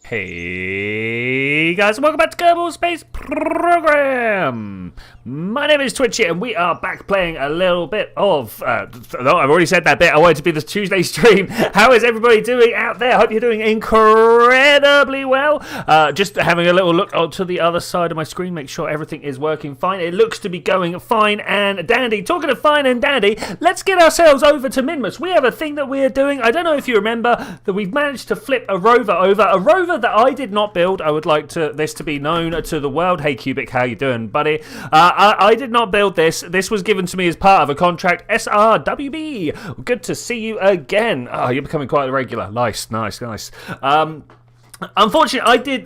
Hey guys, and welcome back to Kerbal Space Program. My name is Twitchi, and we are back playing a little bit of. No, I've already said that bit. I wanted to be the Tuesday stream. How is everybody doing out there? I hope you're doing incredibly well. Just having a little look to the other side of my screen, make sure everything is working fine. It looks to be going fine and dandy. Talking of fine and dandy, let's get ourselves over to Minmus. We have a thing that we're doing. I don't know if you remember that we've managed to flip a rover over. A rover that I did not build. I would like this to be known to the world. Hey Cubic, how you doing, buddy? I did not build this. This was given to me as part of a contract. SRWB. Good to see you again. Oh, you're becoming quite a regular. Nice. Unfortunately,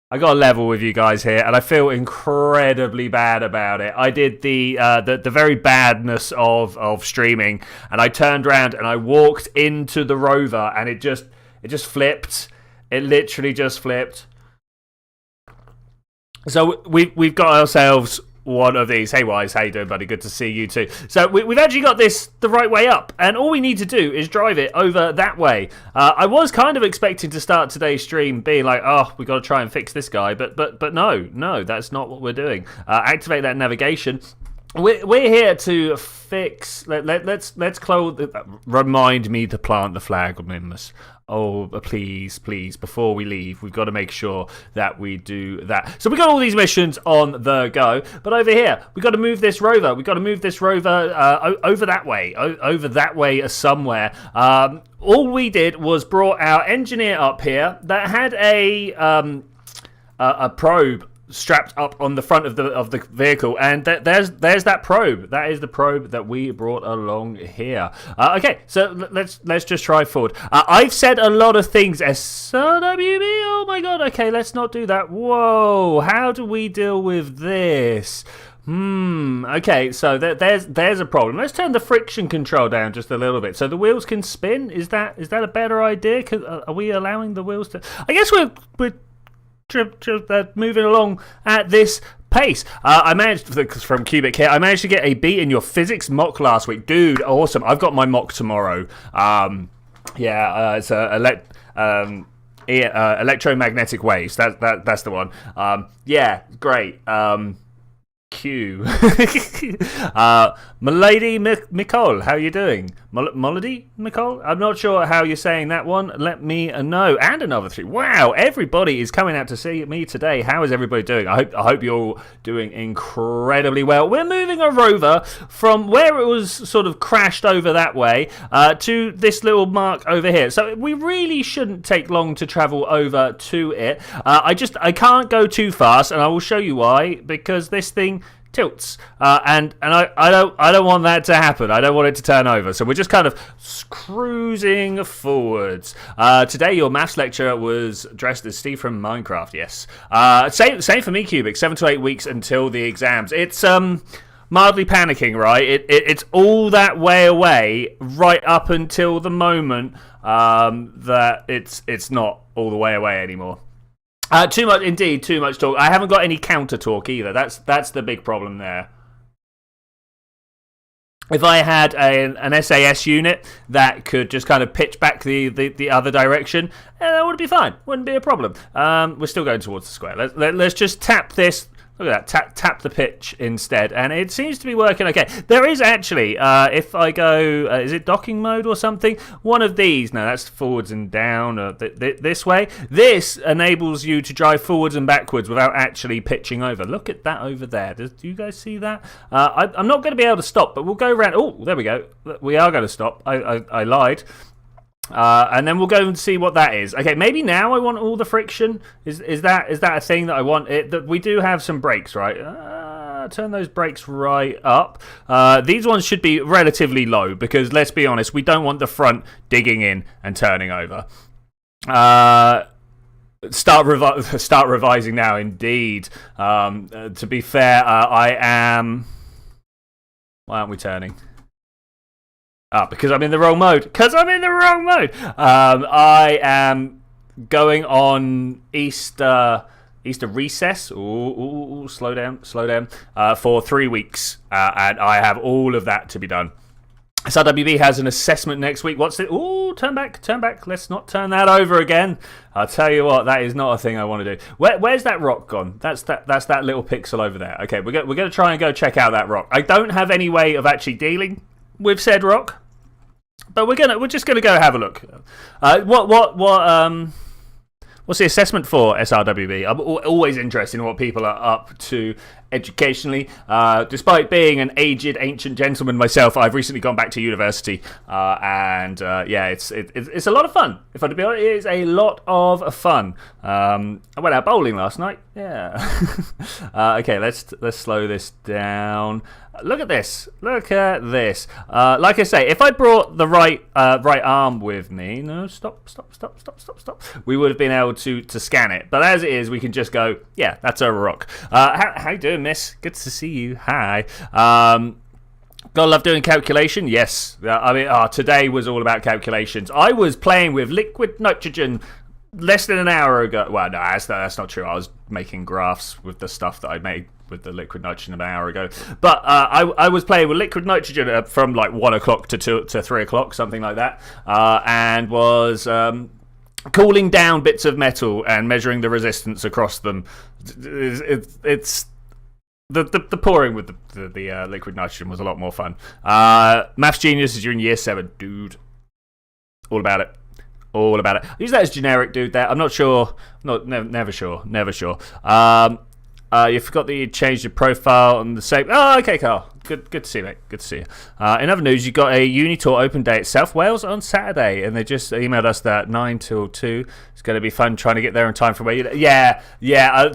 I got a level with you guys here, and I feel incredibly bad about it. I did the very badness of streaming, and I turned around and I walked into the rover, and it just flipped. It literally just flipped. So we've got ourselves one of these. Hey Wise, how you doing, buddy? Good to see you too. So we've actually got this the right way up, and all we need to do is drive it over that way. I was kind of expecting to start today's stream being like, oh, we got to try and fix this guy, but no, that's not what we're doing. Activate that navigation. We're here to fix. Let's close. Remind me to plant the flag on Minmus. Oh, please, before we leave, we've got to make sure that we do that. So we've got all these missions on the go, but over here, we've got to move this rover. We've got to move this rover over that way somewhere. All we did was brought our engineer up here that had a probe strapped up on the front of the vehicle, and there's that probe. That is the probe that we brought along here. Okay, so let's just try forward. I've said a lot of things. SRWB. Oh my god. Okay, let's not do that. Whoa. How do we deal with this? Okay, so there's a problem. Let's turn the friction control down just a little bit so the wheels can spin. Is that a better idea? Are we allowing the wheels to? I guess we're moving along at this pace. I managed, from Cubic here, I managed to get a B in your physics mock last week. Dude, awesome. I've got my mock tomorrow. It's electromagnetic waves. That's the one. Yeah, great. Q. Milady Nicole, how are you doing? Melody Nicole? I'm not sure how you're saying that one. Let me know. And another 3. Wow, everybody is coming out to see me today. How is everybody doing? I hope you're all doing incredibly well. We're moving a rover from where it was sort of crashed over that way to this little mark over here. So we really shouldn't take long to travel over to it. I can't go too fast, and I will show you why, because this thing tilts, and I don't want that to happen. I don't want it to turn over. So we're just kind of cruising forwards. Today your maths lecturer was dressed as Steve from Minecraft. Yes. Same for me, Cubic. 7 to 8 weeks until the exams. It's mildly panicking, right? It's all that way away, right up until the moment that it's not all the way away anymore. Too much talk. I haven't got any counter talk either. That's the big problem there. If I had an SAS unit that could just kind of pitch back the other direction, that would be fine. Wouldn't be a problem. We're still going towards the square. Let's just tap this. Look at that, tap the pitch instead, and it seems to be working okay. There is actually, if I go, is it docking mode or something? One of these, no, that's forwards and down, this way. This enables you to drive forwards and backwards without actually pitching over. Look at that over there. Do you guys see that? I'm not going to be able to stop, but we'll go around. Oh, there we go. We are going to stop. I lied. And then we'll go and see what that is. Okay, maybe now I want all the friction. Is that a thing that I want? That we do have some brakes, right? Turn those brakes right up. These ones should be relatively low because, let's be honest, we don't want the front digging in and turning over. Start revising now, indeed. To be fair, I am. Why aren't we turning? Because I'm in the wrong mode. I am going on Easter recess. Ooh, slow down. For 3 weeks, and I have all of that to be done. SRWB has an assessment next week. What's it? Oh, turn back. Let's not turn that over again. I'll tell you what, that is not a thing I want to do. Where's that rock gone? That's that little pixel over there. Okay, we're going to try and go check out that rock. I don't have any way of actually dealing with said rock, but we're just gonna go have a look. What's the assessment for SRWB? I'm always interested in what people are up to educationally. Despite being an aged, ancient gentleman myself, I've recently gone back to university, and it's a lot of fun. If I'm to be honest, it is a lot of fun. I went out bowling last night. Yeah. Okay, let's slow this down. Look at this. Like I say, if I brought the right arm with me, no, stop. We would have been able to scan it. But as it is, we can just go, yeah, that's a rock. How you doing, miss? Good to see you. Hi. Gotta love doing calculation. Yes. Today was all about calculations. I was playing with liquid nitrogen less than an hour ago. Well, no, that's not true. I was making graphs with the stuff that I made with the liquid nitrogen an hour ago. But I was playing with liquid nitrogen from like 1 o'clock to 3 o'clock, something like that, and was cooling down bits of metal and measuring the resistance across them. It's the pouring with the liquid nitrogen was a lot more fun. Maths Genius is in year 7, dude. All about it. I use that as generic, dude. There, I'm not sure. Never sure. You forgot that you changed your profile on the same. Oh, okay, Carl. Good to see you, mate. Good to see you. In other news, you got a uni tour open day at South Wales on Saturday, and they just emailed us that 9 till 2. It's going to be fun trying to get there in time for where you. Yeah.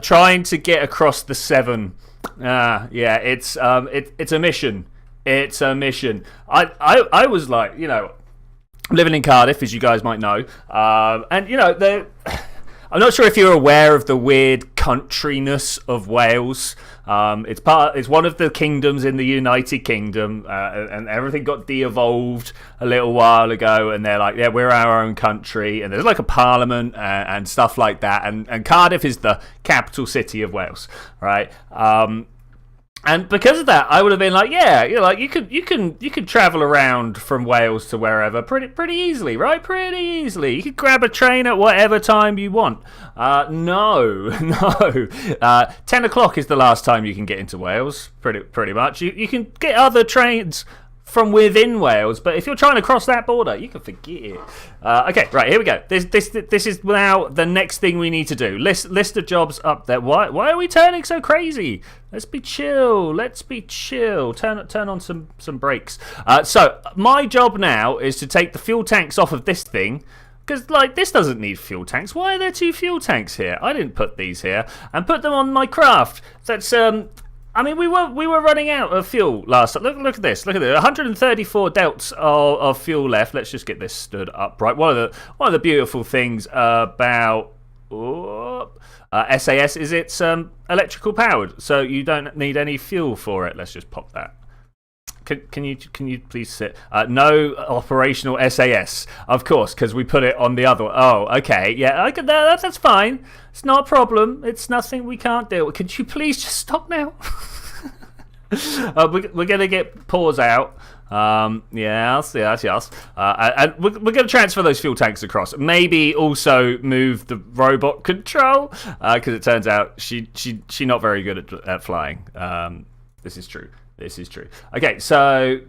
Trying to get across the 7. It's a mission. It's a mission. I was like, I'm living in Cardiff, as you guys might know, and I'm not sure if you're aware of the weird countryness of Wales. It's one of the kingdoms in the United Kingdom, and everything got de-evolved a little while ago, and they're like, yeah, we're our own country, and there's like a parliament and stuff like that, and Cardiff is the capital city of Wales, right? And because of that, I would have been like, yeah, you could travel around from Wales to wherever pretty easily, right? Pretty easily. You could grab a train at whatever time you want. No. 10 o'clock is the last time you can get into Wales, pretty much. You can get other trains from within Wales, but if you're trying to cross that border, you can forget it. Okay, right, here we go. This is now the next thing we need to do. List of jobs up there. Why are we turning so crazy? Let's be chill. Turn on some brakes. So my job now is to take the fuel tanks off of this thing, because this doesn't need fuel tanks. Why are there 2 fuel tanks here? I didn't put these here, and put them on my craft. That's we were running out of fuel last time. Look at this. 134 delts of fuel left. Let's just get this stood upright. One of the beautiful things about SAS is it's electrical powered, so you don't need any fuel for it. Let's just pop that. Can you please sit? No operational SAS, of course, because we put it on the other. Oh, okay, yeah, that's fine. It's not a problem. It's nothing we can't deal with. Could you please just stop now? We're gonna get pause out. Yes. And we're gonna transfer those fuel tanks across. Maybe also move the robot control, because it turns out she not very good at flying. This is true. Okay, so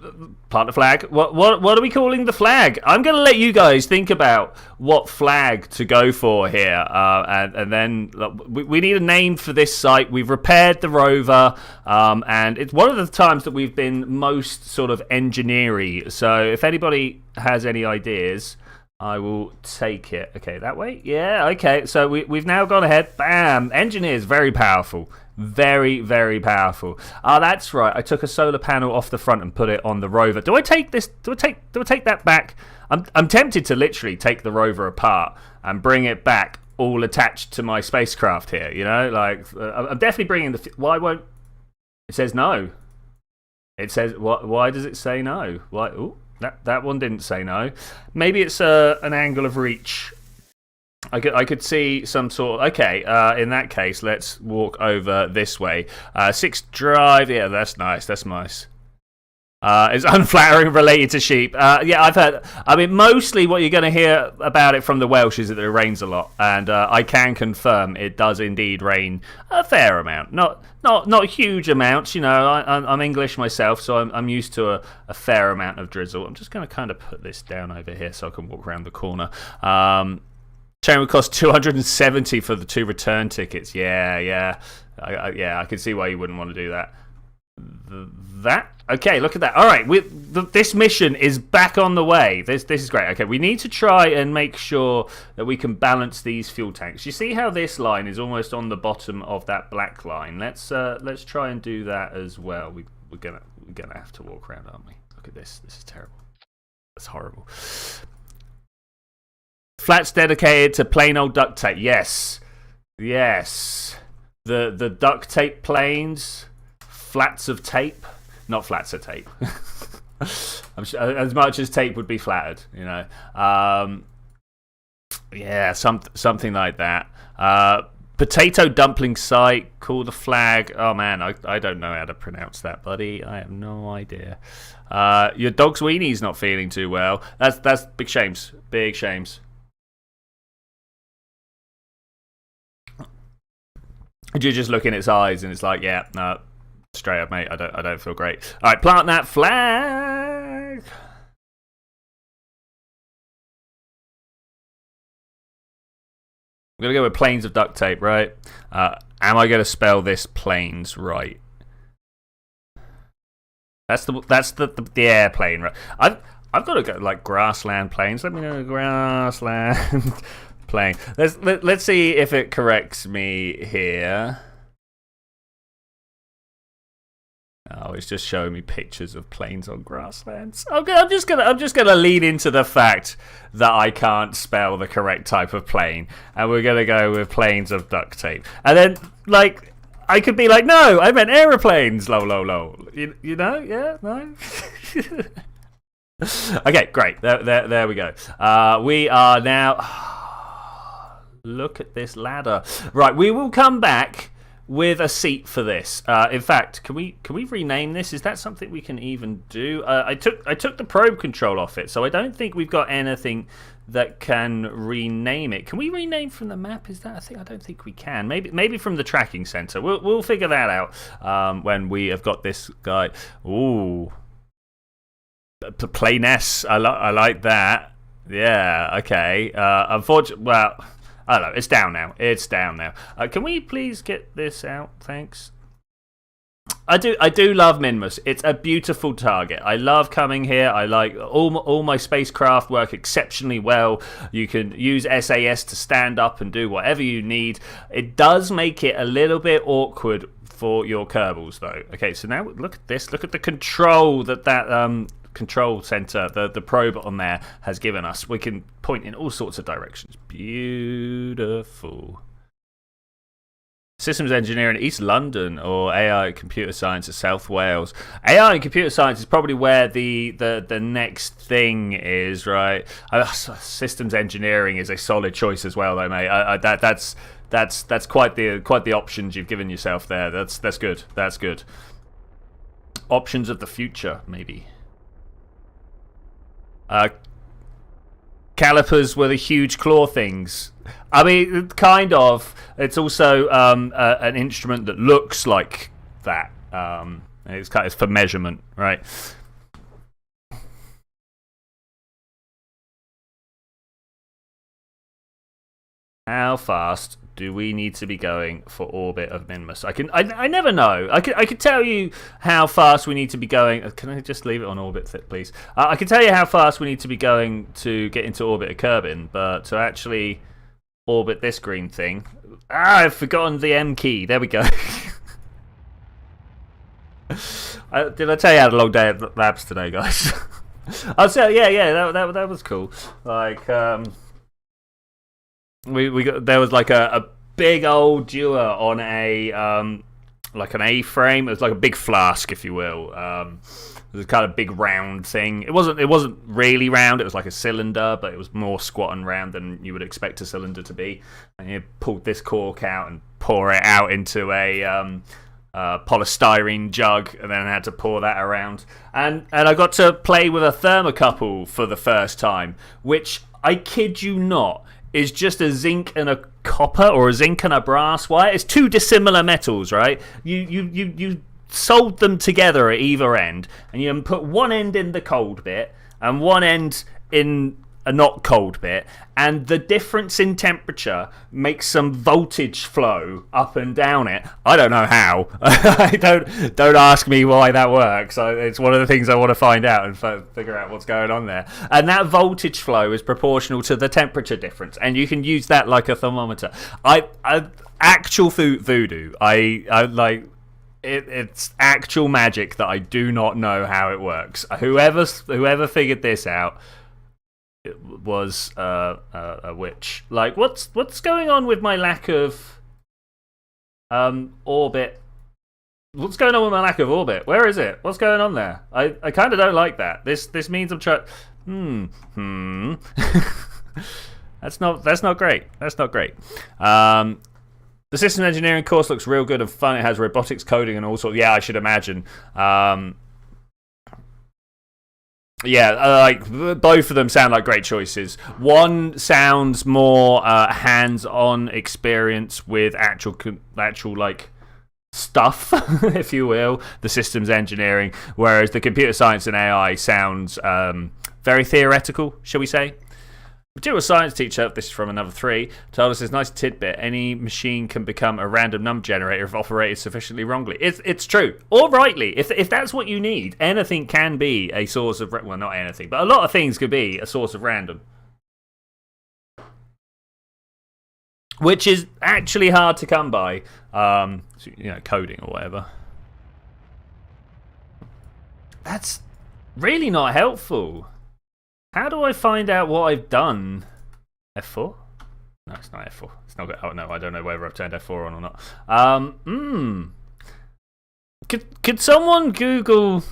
plant the flag. What are we calling the flag? I'm going to let you guys think about what flag to go for here, and then we need a name for this site. We've repaired the rover, and it's one of the times that we've been most sort of engineering. So if anybody has any ideas, I will take it. Okay, that way? Yeah, okay. So we've now gone ahead. Bam! Engineers, very powerful. Very, very powerful. That's right. I took a solar panel off the front and put it on the rover. Do I take this? Do I take that back? I'm tempted to literally take the rover apart and bring it back all attached to my spacecraft here. I'm definitely bringing the. Why won't? It says no. It says why does it say no? Why? Ooh, that one didn't say no. Maybe it's an angle of reach. I could see some sort of. Okay, in that case, let's walk over this way. 6 drive. Yeah, that's nice. It's unflattering related to sheep. Yeah, I've heard. I mean, mostly what you're going to hear about it from the Welsh is that it rains a lot, and I can confirm it does indeed rain a fair amount. Not huge amounts. You know, I'm English myself, so I'm used to a fair amount of drizzle. I'm just going to kind of put this down over here so I can walk around the corner. Chain would cost 270 for the 2 return tickets. Yeah, I can see why you wouldn't want to do that. Okay, look at that. All right, this mission is back on the way. This is great. Okay, we need to try and make sure that we can balance these fuel tanks. You see how this line is almost on the bottom of that black line? Let's try and do that as well. We're gonna have to walk around, aren't we? Look at this. This is terrible. That's horrible. Flats dedicated to plain old duct tape. Yes. The duct tape planes. Flats of tape, not flats of tape. I'm sure, as much as tape would be flattered, you know. Yeah, something like that. Potato dumpling site. Call the flag. Oh man, I don't know how to pronounce that, buddy. I have no idea. Your dog's weenie's not feeling too well. That's big shames. Big shames. You're just looking at its eyes, and it's like, yeah, no. Straight up, mate. I don't feel great. All right, plant that flag. I'm gonna go with planes of duct tape, right? Am I gonna spell this planes right? That's the airplane, right? I've got to go like grassland planes. Let me know grassland plane. Let's see if it corrects me here. Oh, it's just showing me pictures of planes on grasslands. Okay, I'm just gonna lean into the fact that I can't spell the correct type of plane, and we're gonna go with planes of duct tape. And then, like, I could be like, no, I meant aeroplanes. Low. You know, yeah, no. Okay, great. There we go. We are now. Look at this ladder. Right, we will come back with a seat for this. In fact, can we rename this? Is that something we can even do? I took the probe control off it, so I don't think we've got anything that can rename it. Can we rename from the map? Is that a thing? I don't think we can. Maybe from the tracking center. We'll figure that out when we have got this guy. Ooh, Plane-S. I like that. Yeah. Okay. Unfortunately, well. I don't know. It's down now. Can we please get this out? Thanks. I do love Minmus. It's a beautiful target. I love coming here. I like all my spacecraft work exceptionally well. You can use SAS to stand up and do whatever you need. It does make it a little bit awkward for your Kerbals, though. Okay, so now look at this. Look at the control that control center, the probe on there has given us. We can point in all sorts of directions. Beautiful. Systems engineering East London or AI computer science at South Wales. AI and computer science is probably where the next thing is, right? Systems engineering is a solid choice as well, though, mate. That's quite the options you've given yourself there. That's good. That's good. Options of the future, maybe. Calipers were the huge claw things. I mean, kind of. It's also an instrument that looks like that. It's for measurement, right? How fast do we need to be going for orbit of Minmus? I never know. I could tell you how fast we need to be going. Can I just leave it on orbit, please? I can tell you how fast we need to be going to get into orbit of Kerbin, but to actually orbit this green thing, I've forgotten the M key. There we go. Did I tell you I had a long day at labs today, guys? I'll say, yeah, that was cool. Like, there was like a big old dewar on a like an A-frame. It was like a big flask, if you will. It was a kind of big round thing. It wasn't really round. It was like a cylinder, but it was more squat and round than you would expect a cylinder to be. And you pulled this cork out and pour it out into a polystyrene jug, and then I had to pour that around. And I got to play with a thermocouple for the first time, which, I kid you not, is just a zinc and a copper, or a zinc and a brass wire. It's two dissimilar metals, right? You solder them together at either end, and you put one end in the cold bit and one end in a not cold bit, and the difference in temperature makes some voltage flow up and down it. I don't know how. don't ask me why that works. It's one of the things I want to find out and figure out what's going on there. And that voltage flow is proportional to the temperature difference, and you can use that like a thermometer. Actual voodoo. I like. It's actual magic that I do not know how it works. Whoever figured this out, it was a witch. Like, what's going on with my lack of orbit? What's going on with my lack of orbit? Where is it? What's going on there? I kind of don't like that. This means I'm trying. That's not great. That's not great. The system engineering course looks real good and fun. It has robotics, coding, and all sorts. Yeah, I should imagine. Like both of them sound like great choices. One sounds more hands-on experience with actual like stuff, if you will, the systems engineering, whereas the computer science and AI sounds very theoretical, shall we say. Material science teacher, this is from another 3, told us this nice tidbit: any machine can become a random number generator if operated sufficiently wrongly. It's true, or rightly. If that's what you need, anything can be a source of... Well, not anything, but a lot of things could be a source of random. Which is actually hard to come by, coding or whatever. That's really not helpful. How do I find out what I've done? F4? No, it's not F4. It's not good. Oh no, I don't know whether I've turned F4 on or not. Could someone Google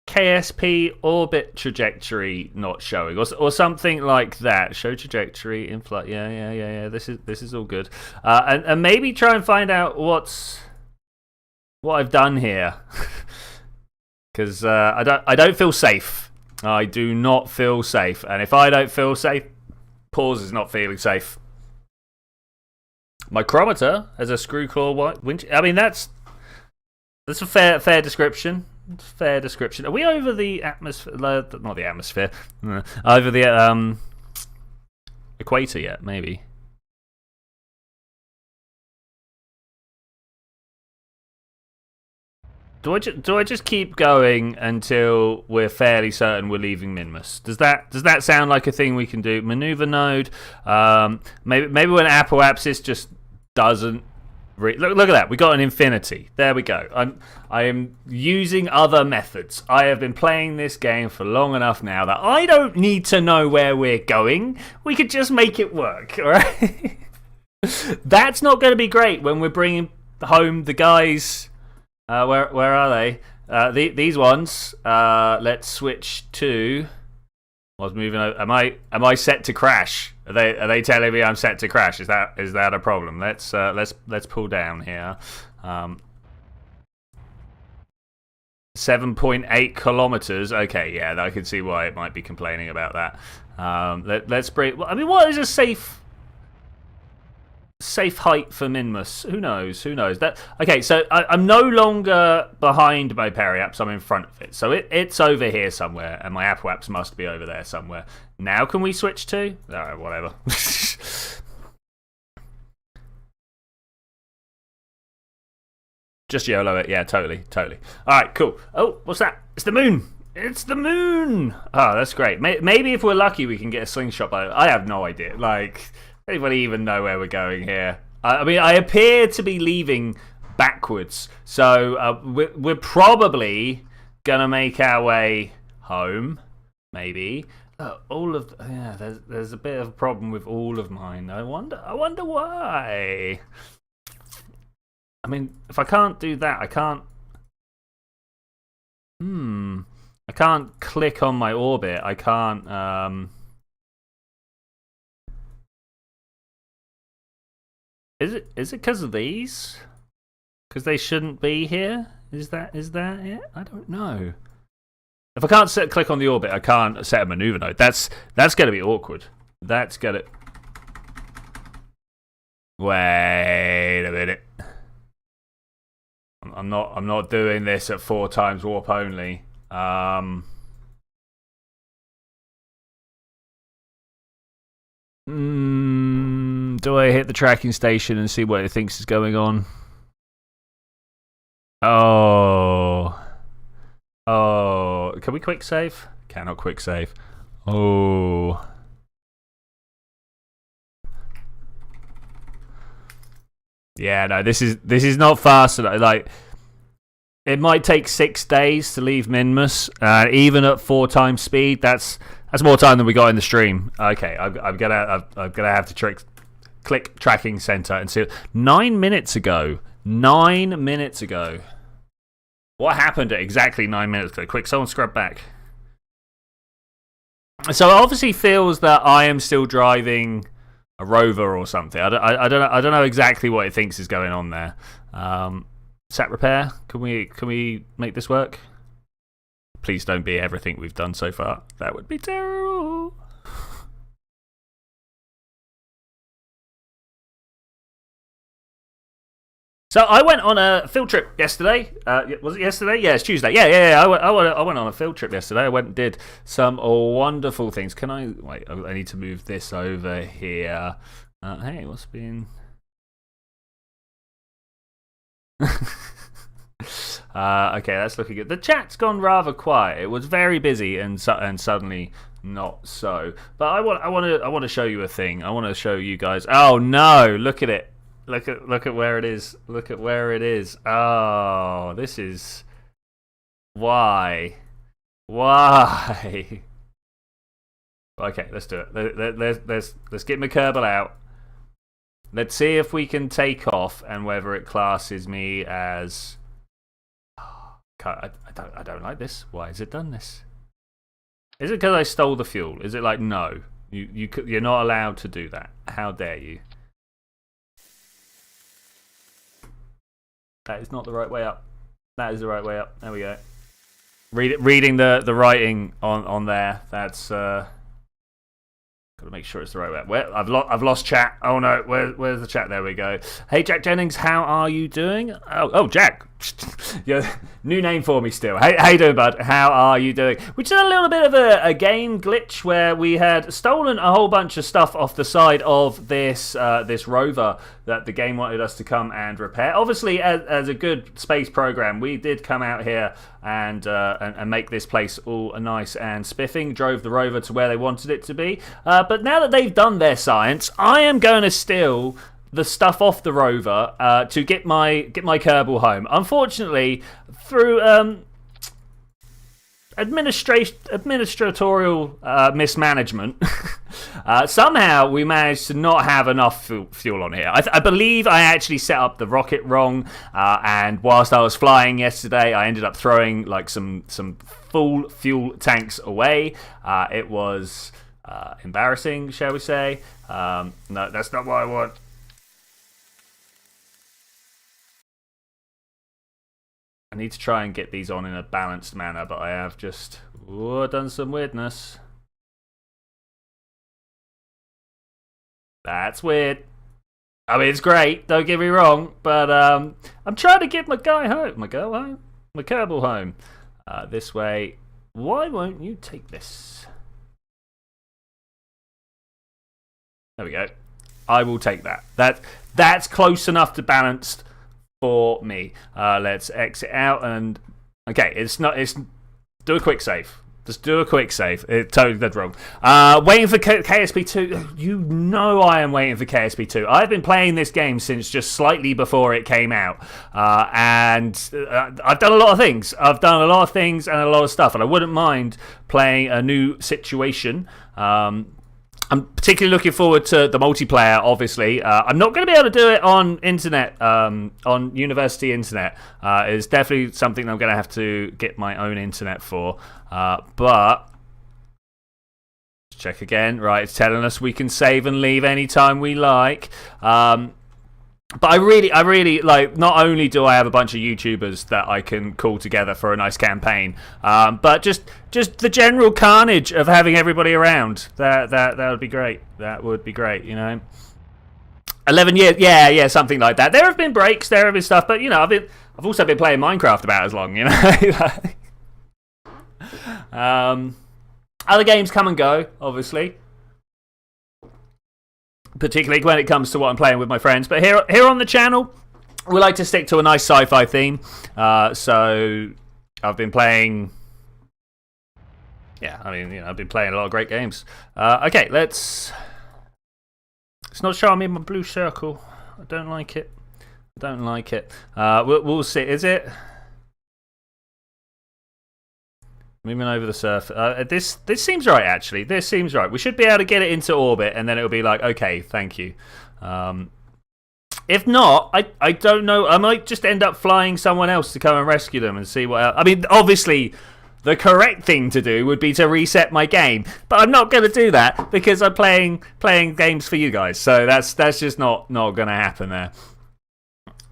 KSP orbit trajectory not showing, or something like that? Show trajectory in flight. Yeah. This is all good. And maybe try and find out what I've done here, because I don't feel safe. I do not feel safe, and if I don't feel safe, Pause is not feeling safe. Micrometer has a screw claw winch. I mean, that's a fair description. Fair description. Are we over the atmosphere? Not the atmosphere. Over the equator yet? Maybe. Do I just keep going until we're fairly certain we're leaving Minmus? Does that sound like a thing we can do? Maneuver node. Maybe when apoapsis just doesn't. Look at that. We got an infinity. There we go. I am using other methods. I have been playing this game for long enough now that I don't need to know where we're going. We could just make it work. All right. That's not going to be great when we're bringing home the guys. Where are they? These ones. Let's switch to. I was moving. Am I set to crash? Are they telling me I'm set to crash? Is that a problem? Let's pull down here. 7.8 kilometers. Okay, yeah, I can see why it might be complaining about that. Let's bring. I mean, what is a safe height for Minmus? Who knows? Okay, so I'm no longer behind my periaps. I'm in front of it. So it's over here somewhere, and my apoaps must be over there somewhere. Now can we switch to? Alright, whatever. Just YOLO it. Yeah, totally. Alright, cool. Oh, what's that? It's the moon! It's the moon! Oh, that's great. Maybe if we're lucky we can get a slingshot by it. I have no idea. Like, anybody even know where we're going here? I mean, I appear to be leaving backwards. So we're probably going to make our way home. Maybe. There's a bit of a problem with all of mine. I wonder why. I mean, if I can't do that, I can't. I can't click on my orbit. I can't. Is it because of these? Because they shouldn't be here? Is that it? I don't know. If I can't click on the orbit, I can't set a maneuver node. That's going to be awkward. That's going to... Wait a minute. I'm not doing this at 4 times warp only. Do I hit the tracking station and see what it thinks is going on? Oh, can we quick save? Cannot quick save. Oh. Yeah, no, this is not fast enough. Like, it might take 6 days to leave Minmus. Even at 4 times speed, that's more time than we got in the stream. Okay, I'm gonna have to click tracking center and see. 9 minutes ago. 9 minutes ago. What happened at exactly 9 minutes ago? Quick, someone scrub back. So it obviously feels that I am still driving a rover or something. I don't know exactly what it thinks is going on there. Sat repair. Can we make this work? Please don't be everything we've done so far. That would be terrible. So I went on a field trip yesterday. Was it yesterday? Yeah, it's Tuesday. Yeah. I went on a field trip yesterday. I went and did some wonderful things. Can I wait? I need to move this over here. Hey, what's been? Okay, that's looking good. The chat's gone rather quiet. It was very busy and suddenly not so. But I want to show you a thing. I want to show you guys. Oh no! Look at it. Look at where it is. Look at where it is. Oh, this is why. Okay, let's do it. Let's get my Kerbal out. Let's see if we can take off and whether it classes me as. I don't like this. Why has it done this? Is it because I stole the fuel? Is it like no? You're not allowed to do that. How dare you? That is not the right way up. That is the right way up. There we go. Reading the writing on there. That's got to make sure it's the right way up. I've lost chat. Oh no, where's the chat? There we go. Hey Jack Jennings, how are you doing? Oh Jack. Yeah, new name for me still. Hey, how you doing, bud? How are you doing? We just had a little bit of a game glitch where we had stolen a whole bunch of stuff off the side of this rover that the game wanted us to come and repair. Obviously, as a good space program, we did come out here and make this place all nice and spiffing. Drove the rover to where they wanted it to be. But now that they've done their science, I am going to steal the stuff off the rover to get my Kerbal home. Unfortunately, through administratorial mismanagement, somehow we managed to not have enough fuel on here. I believe I actually set up the rocket wrong, and whilst I was flying yesterday, I ended up throwing like some full fuel tanks away. It was embarrassing, shall we say. No, that's not what I want. I need to try and get these on in a balanced manner, but I have just done some weirdness. That's weird. I mean, it's great, don't get me wrong, but I'm trying to get my guy home. My girl home? My Kerbal home. This way. Why won't you take this? There we go. I will take that. That's close enough to balanced for me. Let's exit out and okay, it's do a quick save. Just do a quick save. It totally did wrong. Waiting for KSP2. You know I am waiting for KSP2. I've been playing this game since just slightly before it came out. And I've done a lot of things. I've done a lot of things and a lot of stuff. And I wouldn't mind playing a new situation. I'm particularly looking forward to the multiplayer, obviously. I'm not going to be able to do it on internet, on university internet. It's definitely something I'm going to have to get my own internet for. But, check again. Right, it's telling us we can save and leave anytime we like. But I really like. Not only do I have a bunch of YouTubers that I can call together for a nice campaign, but just the general carnage of having everybody around. That would be great. That would be great. 11 years, yeah, something like that. There have been breaks, there have been stuff, but I've also been playing Minecraft about as long. Other games come and go, obviously. Particularly when it comes to what I'm playing with my friends. But here on the channel, we like to stick to a nice sci-fi theme. So I've been playing... Yeah, I've been playing a lot of great games. Okay, let's... It's not showing me my blue circle. I don't like it. We'll see. Is it... Moving over the surface. This seems right, actually. This seems right. We should be able to get it into orbit, and then it'll be like, okay, thank you. If not, I don't know. I might just end up flying someone else to come and rescue them and see what else. Obviously, the correct thing to do would be to reset my game, but I'm not going to do that because I'm playing games for you guys. So that's just not going to happen there.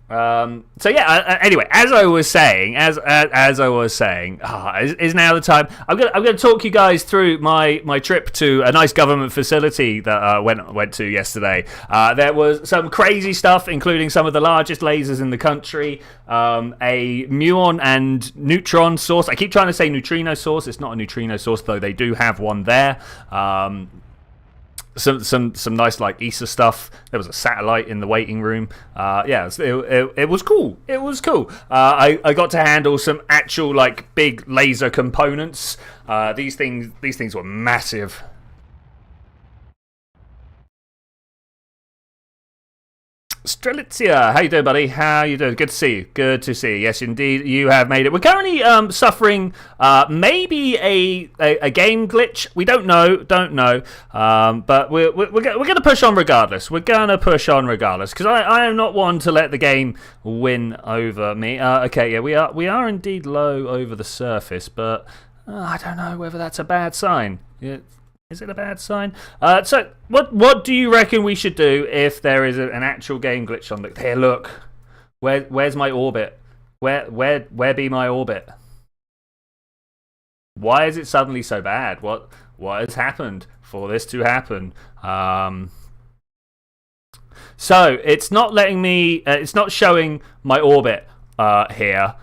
So yeah. Anyway, as I was saying, is now the time. I'm gonna talk you guys through my trip to a nice government facility that I went to yesterday. There was some crazy stuff, including some of the largest lasers in the country, a muon and neutron source. I keep trying to say neutrino source. It's not a neutrino source, though. They do have one there. Some nice like ESA stuff. There was a satellite in the waiting room. It was cool. It was cool. I got to handle some actual like big laser components. These things were massive. Strelitzia, how you doing, buddy? How you doing? Good to see you. Good to see you. Yes, indeed, you have made it. We're currently suffering maybe a game glitch. We don't know. But we're going to push on regardless. Because I am not one to let the game win over me. Okay, yeah, we are indeed low over the surface, but I don't know whether that's a bad sign. Is it a bad sign? So, what do you reckon we should do if there is an actual game glitch on the... Here, look. Where's my orbit? Where be my orbit? Why is it suddenly so bad? What has happened for this to happen? So, it's not letting me... it's not showing my orbit here.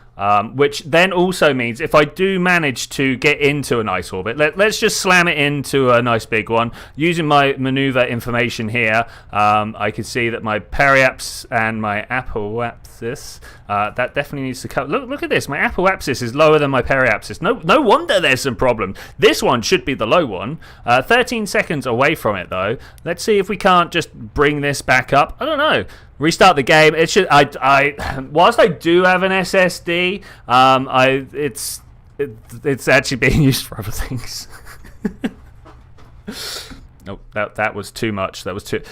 Which then also means if I do manage to get into a nice orbit, let's just slam it into a nice big one. Using my maneuver information here, I can see that my periapsis and my apoapsis, that definitely needs to come. Look at this. My apoapsis is lower than my periapsis. No wonder there's some problem. This one should be the low one. 13 seconds away from it, though. Let's see if we can't just bring this back up. I don't know. Restart the game. It should. Whilst I do have an SSD, it's actually being used for other things. Nope, that was too much. That was too.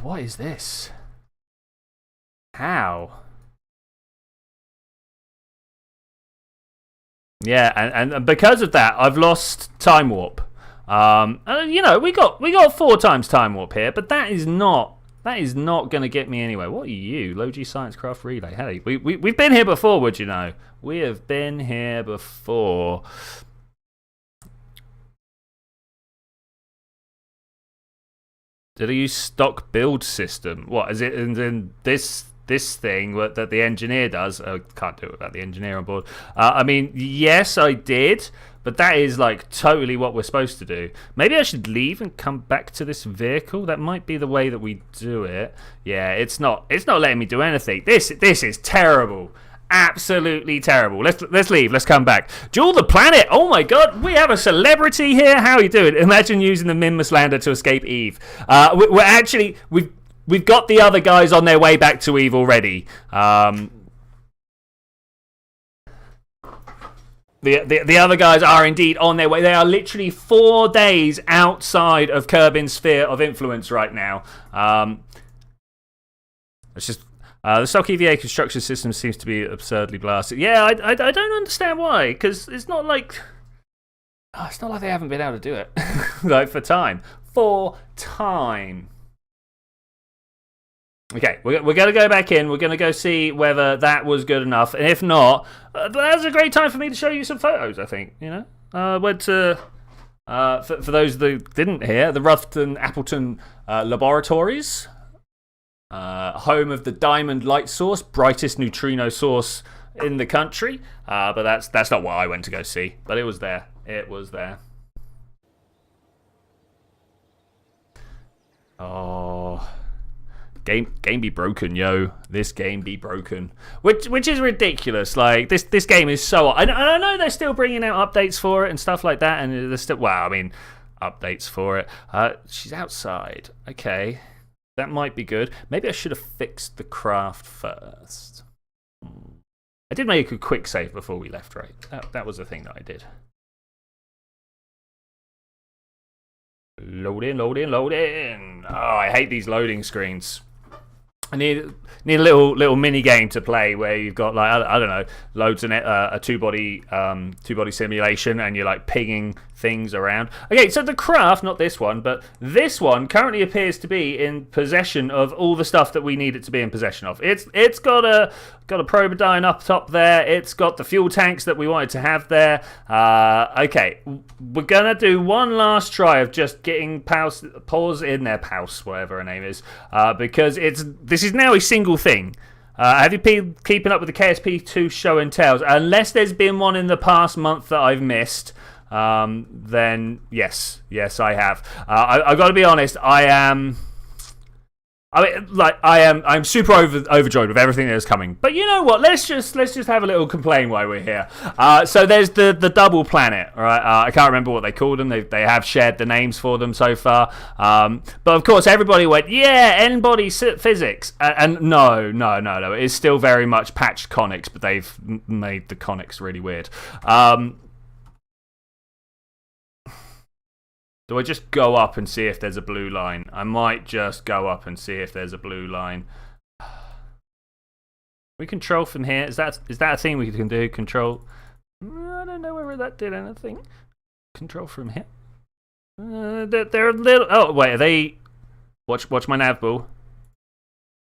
What is this? How? Yeah, and because of that, I've lost time warp. We got 4 times time warp here, but that is not going to get me anywhere. What are you? Low G Science Craft Relay. Hey, we've been here before, would you know? We have been here before. Did I use stock build system? What, is it in this thing that the engineer does? I can't do it without the engineer on board. Yes, I did. But that is like totally what we're supposed to do. Maybe I should leave and come back to this vehicle. That might be the way that we do it. Yeah, it's not letting me do anything. This is terrible. Absolutely terrible. Let's leave. Let's come back. Jewel the planet. Oh my god, we have a celebrity here. How are you doing? Imagine using the Minmus lander to escape Eve. We've got the other guys on their way back to Eve already. The other guys are indeed on their way. They are literally 4 days outside of Kerbin's sphere of influence right now. It's just the stock EVA construction system seems to be absurdly blasted. Yeah, I don't understand why, because it's not like they haven't been able to do it like for time. Okay, we're going to go back in. We're going to go see whether that was good enough. And if not, that was a great time for me to show you some photos, I think. You know, went to, for those that didn't hear, the Rutherford Appleton Laboratories, home of the diamond light source, brightest neutrino source in the country. But that's not what I went to go see. But it was there. It was there. Oh... Game be broken, yo. This game be broken. Which is ridiculous. Like, this game is so... I know they're still bringing out updates for it and stuff like that. And there's still... Well, I mean, updates for it. She's outside. Okay. That might be good. Maybe I should have fixed the craft first. I did make a quick save before we left, right? That was the thing that I did. Load in, load in, load in. Oh, I hate these loading screens. I need a little mini game to play where you've got, like, I don't know, loads in it, a two body simulation, and you're like pinging things around. Okay, so the craft, not this one, but this one currently appears to be in possession of all the stuff that we need it to be in possession of. It's got a Probodyne up top there. It's got the fuel tanks that we wanted to have there. Okay, we're gonna do one last try of just getting pause in there, Pause, whatever her name is, because this is now a single thing. Have you been keeping up with the KSP2 show and tells? Unless there's been one in the past month that I've missed, then yes, I have. I've got to be honest. I'm super overjoyed with everything that is coming. But you know what? Let's just have a little complain while we're here. So there's the double planet, right? I can't remember what they called them. They have shared the names for them so far. But of course, everybody went, yeah, N-body physics. And no. It's still very much patched conics, but they've made the conics really weird. Do I just go up and see if there's a blue line? I might just go up and see if there's a blue line. We control from here. Is that a thing we can do? Control. I don't know whether that did anything. Control from here. They're a little. Oh wait, are they? Watch my nav ball.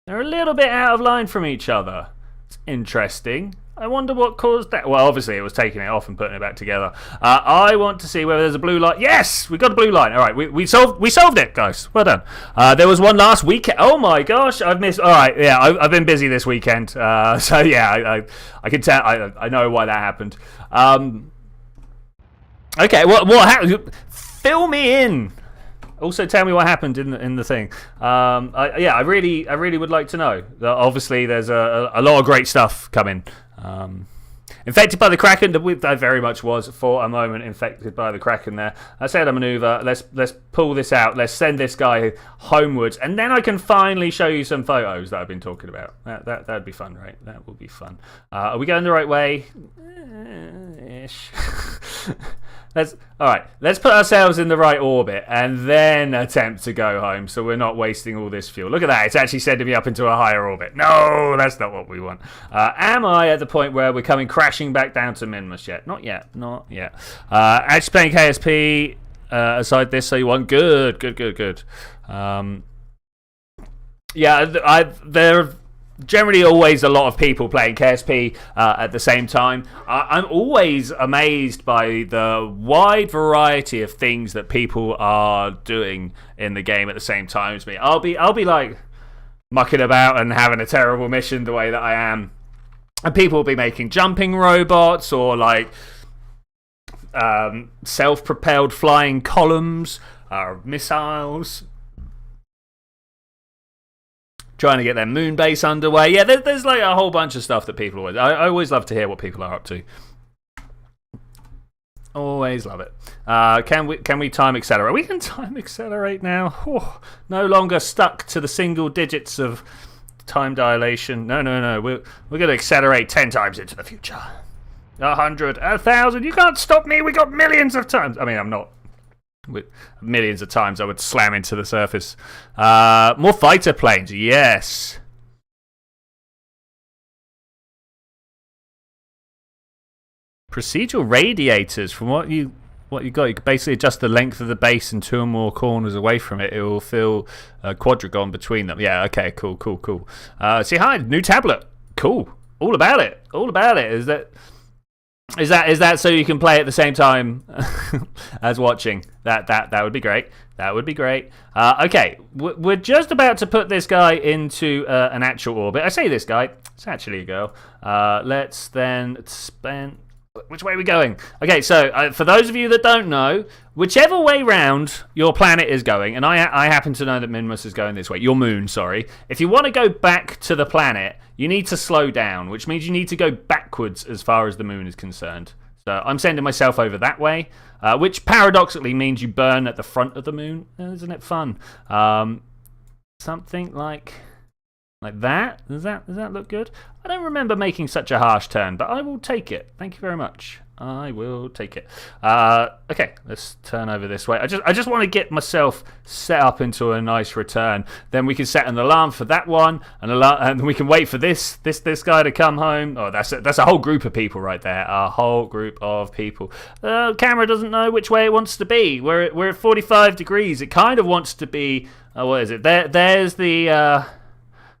They're a little bit out of line from each other. It's interesting. I wonder what caused that. Well, obviously it was taking it off and putting it back together. I want to see whether there's a blue line. Yes, we got a blue line. All right, we solved it, guys. Well done. There was one last weekend. Oh my gosh, I've missed. All right, yeah, I've been busy this weekend. So yeah, I can tell. I know why that happened. Okay, what happened? Fill me in. Also, tell me what happened in the thing. I really would like to know. Obviously, there's a lot of great stuff coming. Infected by the Kraken, I very much was for a moment infected by the Kraken there. I said a maneuver. Let's pull this out. Let's send this guy homewards, and then I can finally show you some photos that I've been talking about. That'd be fun, right? That would be fun. Are we going the right way? Ish. Let's put ourselves in the right orbit and then attempt to go home so we're not wasting all this fuel. Look at that, it's actually sending me up into a higher orbit. No, that's not what we want. Am I at the point where we're coming crashing back down to Minmus yet? Not yet. Actually playing KSP aside this, so you want good. There are generally always a lot of people playing KSP at the same time. I'm always amazed by the wide variety of things that people are doing in the game at the same time as me. I'll be like mucking about and having a terrible mission the way that I am, and people will be making jumping robots or like self-propelled flying columns, missiles, trying to get their moon base underway. Yeah, there's like a whole bunch of stuff that people always... I always love to hear what people are up to. Always love it. Can we time accelerate? We can time accelerate now. Oh, no longer stuck to the single digits of time dilation. No. We're going to accelerate 10 times into the future. 100, 1,000. You can't stop me. We got millions of times. I mean, I'm not... With millions of times I would slam into the surface. More fighter planes, yes. Procedural radiators, from what you what you got. You can basically adjust the length of the base and 2 or more corners away from it. It will fill a quadrigon between them. Yeah, okay, cool. See, hi, new tablet. Cool. All about it. Is that so you can play at the same time as watching? That would be great. Okay, we're just about to put this guy into an actual orbit. I say this guy, it's actually a girl. Let's then spend. Which way are we going? Okay, so for those of you that don't know, whichever way round your planet is going, and I happen to know that Minmus is going this way, your moon, sorry. If you want to go back to the planet, you need to slow down, which means you need to go backwards as far as the moon is concerned. So I'm sending myself over that way, which paradoxically means you burn at the front of the moon. Isn't it fun? Something like that. Does that look good? I don't remember making such a harsh turn, but I will take it. Thank you very much. I will take it. Okay, let's turn over this way. I just want to get myself set up into a nice return. Then we can set an alarm for that one, and we can wait for this guy to come home. Oh, that's a whole group of people right there. A whole group of people. The camera doesn't know which way it wants to be. We're at 45 degrees. It kind of wants to be. What is it? There's the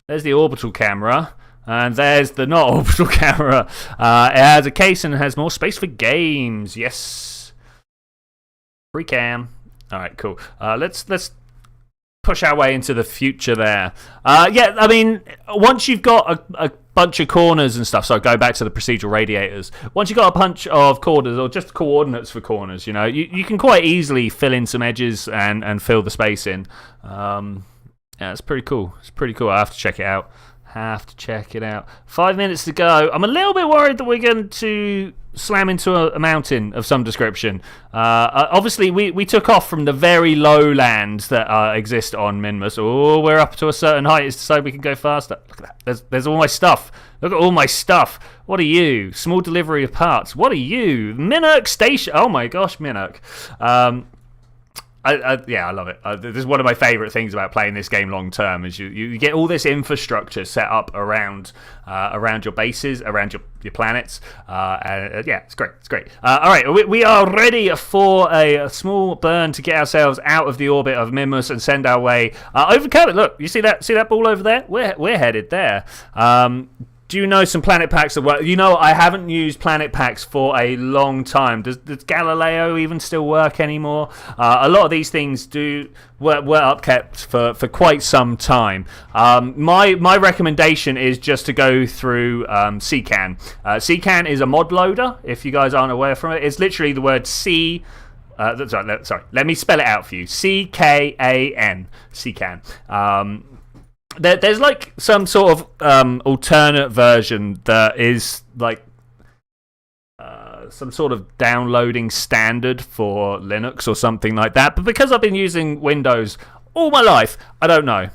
orbital camera. And there's the not orbital camera. It has a case and has more space for games. Yes. Free cam. All right, cool. Let's push our way into the future there. Yeah, I mean, once you've got a bunch of corners and stuff, so go back to the procedural radiators. Once you've got a bunch of corners, or just coordinates for corners, you can quite easily fill in some edges and fill the space in. Yeah, it's pretty cool. I have to check it out. 5 minutes to go. I'm a little bit worried that we're going to slam into a mountain of some description. Obviously, we took off from the very low lands that exist on Minmus. Oh, we're up to a certain height, so we can go faster. Look at that. There's all my stuff. Look at all my stuff. What are you? Small delivery of parts. What are you? Minurk Station. Oh my gosh, Minurk. Yeah, I love it. This is one of my favourite things about playing this game long term. Is you get all this infrastructure set up around your bases, around your planets. Yeah, it's great. All right, we are ready for a small burn to get ourselves out of the orbit of Minmus and send our way over Kerbal. Look, you see that ball over there? We're headed there. Do you know some planet packs that work? I haven't used planet packs for a long time. Does Galileo even still work anymore? A lot of these things were upkept for quite some time. My recommendation is just to go through CCAN. CCAN is a mod loader, if you guys aren't aware from it. It's literally the word C. Sorry, let me spell it out for you. CKAN. CCAN. There's like some sort of alternate version that is like some sort of downloading standard for Linux or something like that. But because I've been using Windows all my life, I don't know.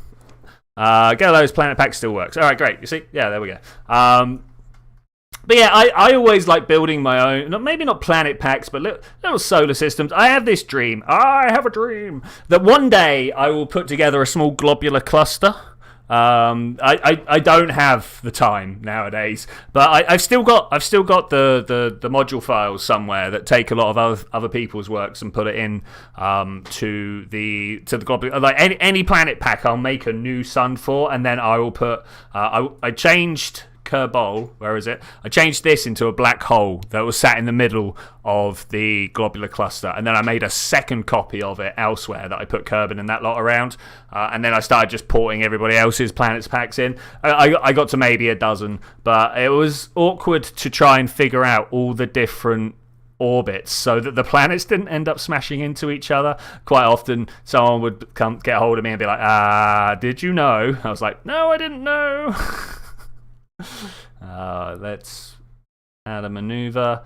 Galileo's Planet Pack still works. All right, great. You see? Yeah, there we go. But yeah, I always like building my own, maybe not planet packs, but little solar systems. I have this dream. I have a dream that one day I will put together a small globular cluster. I don't have the time nowadays, but I've still got the module files somewhere that take a lot of other people's works and put it in to the globular. Like any planet pack, I'll make a new sun for, and then I will put. I changed Kerbal, where is it? I changed this into a black hole that was sat in the middle of the globular cluster, and then I made a second copy of it elsewhere that I put Kerbal and that lot around, and then I started just porting everybody else's planets packs in. I got to maybe a dozen, but it was awkward to try and figure out all the different orbits so that the planets didn't end up smashing into each other. Quite often someone would come get a hold of me and be like, did you know? I was like, no, I didn't know. Let's add a maneuver.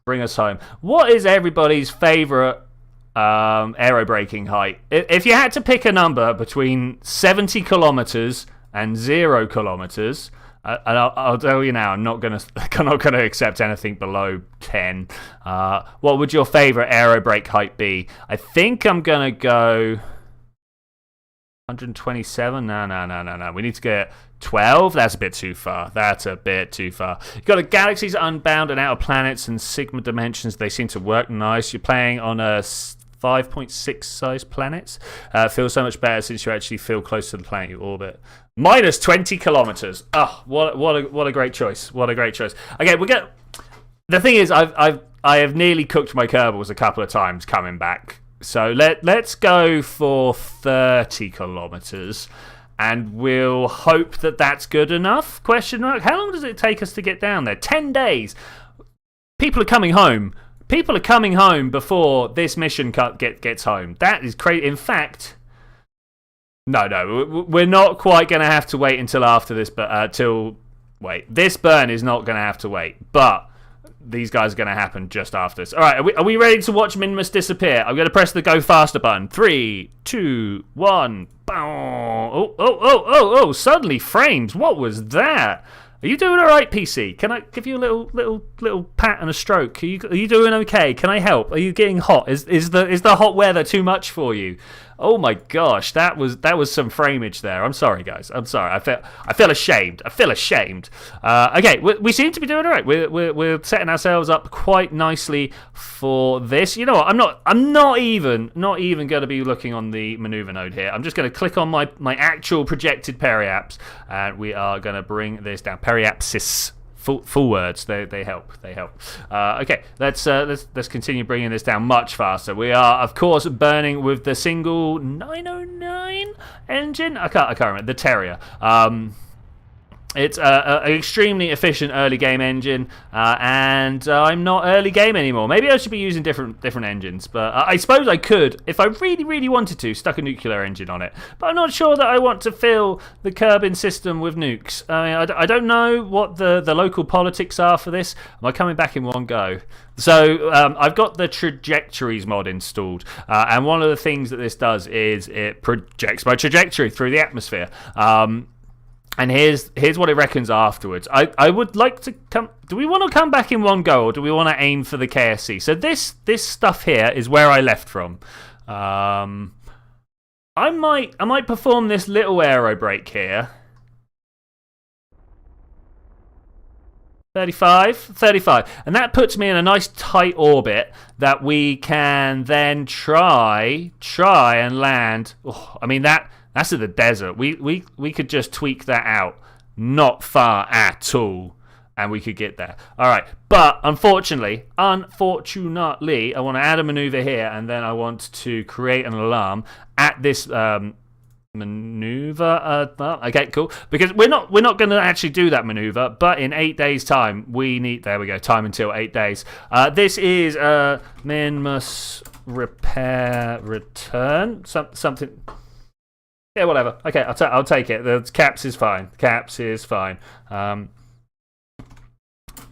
Bring us home. What is everybody's favourite aerobraking height? If you had to pick a number between 70 kilometres and 0 kilometres, and I'll tell you now, I'm not gonna accept anything below 10. What would your favourite aerobrake height be? I think I'm gonna go. 127? No. We need to get 12. That's a bit too far. You've got a Galaxies Unbound and Outer Planets and Sigma Dimensions. They seem to work nice. You're playing on a 5.6 size planets. Feels so much better since you actually feel close to the planet you orbit. Minus 20 kilometers. Oh, what a great choice. Okay, the thing is, I have nearly cooked my Kerbals a couple of times coming back. So let's go for 30 kilometers, and we'll hope that that's good enough. Question mark. How long does it take us to get down there? 10 days. People are coming home. Before this mission gets home. That is crazy. In fact, no, we're not quite going to have to wait until after this. But this burn is not going to have to wait. But these guys are going to happen just after this. All right, are we ready to watch Minimus disappear? I'm going to press the go faster button. 3, 2, 1. Oh! Suddenly frames. What was that? Are you doing all right, PC? Can I give you a little pat and a stroke? Are you doing okay? Can I help? Are you getting hot? Is the hot weather too much for you? Oh my gosh, that was some frameage there. I'm sorry, guys. I'm sorry. I feel ashamed. Okay, we seem to be doing all right. We're setting ourselves up quite nicely for this. You know what? I'm not even going to be looking on the maneuver node here. I'm just going to click on my actual projected periaps, and we are going to bring this down. Periapsis. Full words, they help. Okay, let's continue bringing this down much faster. We are, of course, burning with the single 909 engine. I can't remember the Terrier. It's an extremely efficient early game engine, and I'm not early game anymore. Maybe I should be using different engines, but I suppose I could, if I really wanted to, stuck a nuclear engine on it. But I'm not sure that I want to fill the Kerbin system with nukes. I don't know what the local politics are for this. Am I coming back in one go? So I've got the Trajectories mod installed, and one of the things that this does is it projects my trajectory through the atmosphere. And here's what it reckons afterwards. I would like to come. Do we want to come back in one go, or do we want to aim for the KSC? So this stuff here is where I left from. I might perform this little aero brake here. 35, and that puts me in a nice tight orbit that we can then try and land. Oh, I mean that's in the desert. We could just tweak that out, not far at all, and we could get there. All right, but unfortunately, I want to add a maneuver here, and then I want to create an alarm at this maneuver. Okay, cool. Because we're not going to actually do that maneuver, but in 8 days' time, we need. There we go. Time until 8 days. This is Minimus repair return something. Yeah, whatever. Okay, I'll take it. The caps is fine.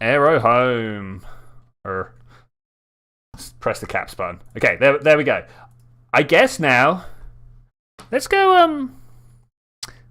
Aero home. Press the caps button. Okay, there we go. I guess now, let's go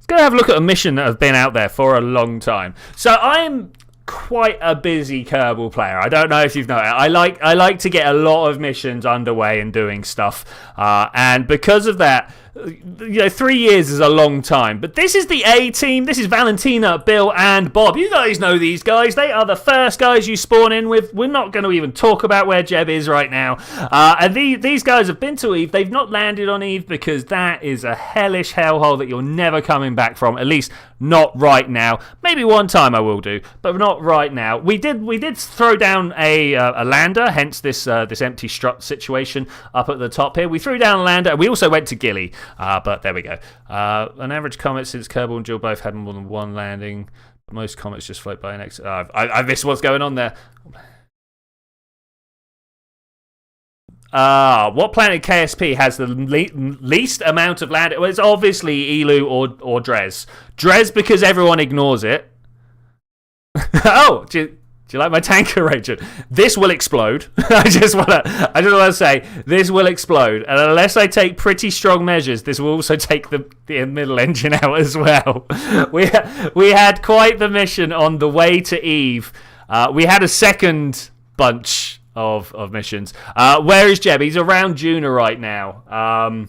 have a look at a mission that has been out there for a long time. So I'm quite a busy Kerbal player. I don't know if you've noticed. I like to get a lot of missions underway and doing stuff, and because of that, 3 years is a long time. But this is the A team. This is Valentina, Bill, and Bob. You guys know these guys. They are the first guys you spawn in with. We're not going to even talk about where Jeb is right now. And these guys have been to Eve. They've not landed on Eve because that is a hellish hellhole that you're never coming back from. At least not right now. Maybe one time I will do, but not right now. We did throw down a lander, hence this empty strut situation up at the top here. We threw down a lander. We also went to Gilly. But there we go. An average comet since Kerbal and Jill both had more than one landing. Most comets just float by next. I missed what's going on there. What planet KSP has the least amount of landing? Well, it's obviously Elu or Dres. Dres because everyone ignores it. Oh, do you like my tank arrangement? This will explode. I just want to say this will explode, and unless I take pretty strong measures, this will also take the middle engine out as well. We had quite the mission on the way to Eve. We had a second bunch of missions. Where is Jeb? He's around Juna right now.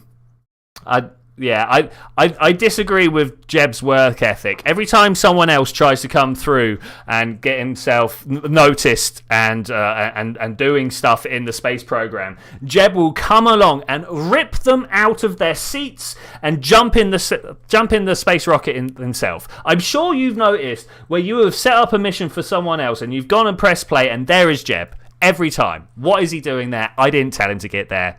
Yeah, I disagree with Jeb's work ethic. Every time someone else tries to come through and get himself noticed and doing stuff in the space program, Jeb will come along and rip them out of their seats and jump in the space rocket himself. I'm sure you've noticed where you have set up a mission for someone else and you've gone and pressed play and there is Jeb every time. What is he doing there? I didn't tell him to get there.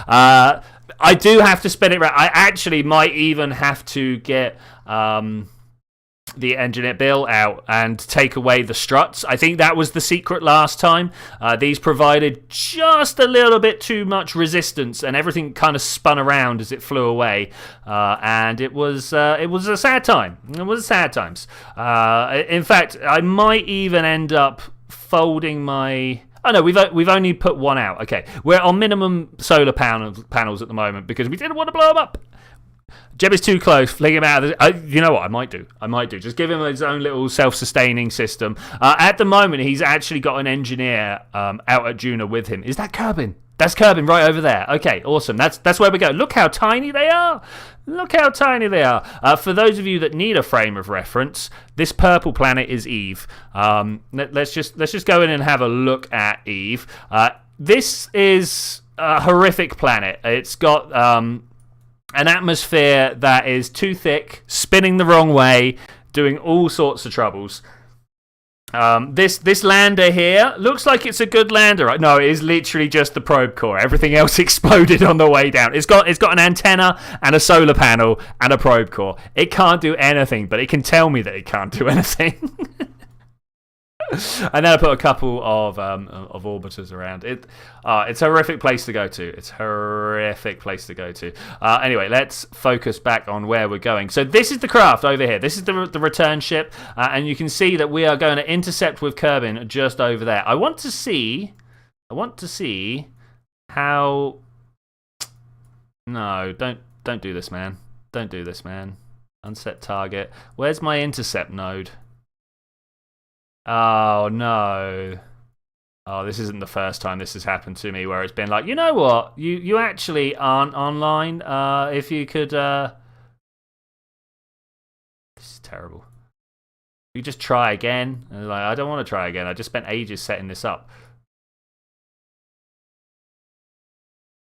I do have to spin it around. I actually might even have to get the engineer Bill out and take away the struts. I think that was the secret last time. These provided just a little bit too much resistance, and everything kind of spun around as it flew away. And it was a sad time. It was sad times. In fact, I might even end up folding my. Oh no, we've only put one out. Okay, we're on minimum solar panels at the moment because we didn't want to blow them up. Jeb is too close. Fling him out. You know what? I might do. Just give him his own little self-sustaining system. At the moment, he's actually got an engineer out at Juno with him. Is that Kerbin? That's Kerbin right over there. Okay, awesome. That's where we go. Look how tiny they are. Look how tiny they are. For those of you that need a frame of reference, this purple planet is Eve. Let's just go in and have a look at Eve. This is a horrific planet. It's got an atmosphere that is too thick, spinning the wrong way, doing all sorts of troubles. This lander here looks like it's a good lander, right? No, it is literally just the probe core. Everything else exploded on the way down. It's got an antenna and a solar panel and a probe core. It can't do anything, but it can tell me that it can't do anything. And then I put a couple of orbiters around it. It's a horrific place to go to. It's a horrific place to go to. Anyway, let's focus back on where we're going. So this is the craft over here. This is the return ship, and you can see that we are going to intercept with Kerbin just over there. I want to see how. No, don't do this, man. Don't do this, man. Unset target. Where's my intercept node? Oh, no. Oh, this isn't the first time this has happened to me where it's been like, you know what? You actually aren't online. If you could... This is terrible. You just try again. And like, I don't want to try again. I just spent ages setting this up.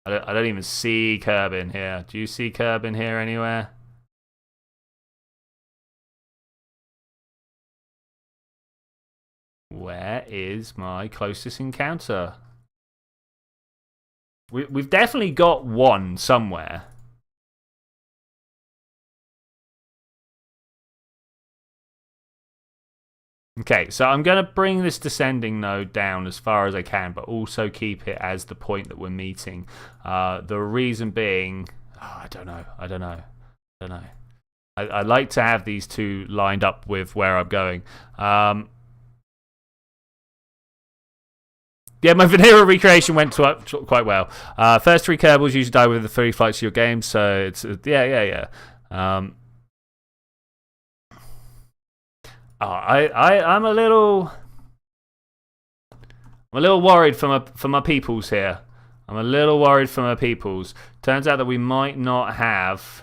I don't even see Kerbin here. Do you see Kerbin here anywhere? Where is my closest encounter? We've definitely got one somewhere. Okay, so I'm going to bring this descending node down as far as I can, but also keep it as the point that we're meeting. The reason being, I don't know. I like to have these two lined up with where I'm going. Yeah, my vanilla recreation went quite well. First 3 Kerbals usually die within the 3 flights of your game, so it's yeah. I'm a little worried for my peoples here. I'm a little worried for my peoples. Turns out that we might not have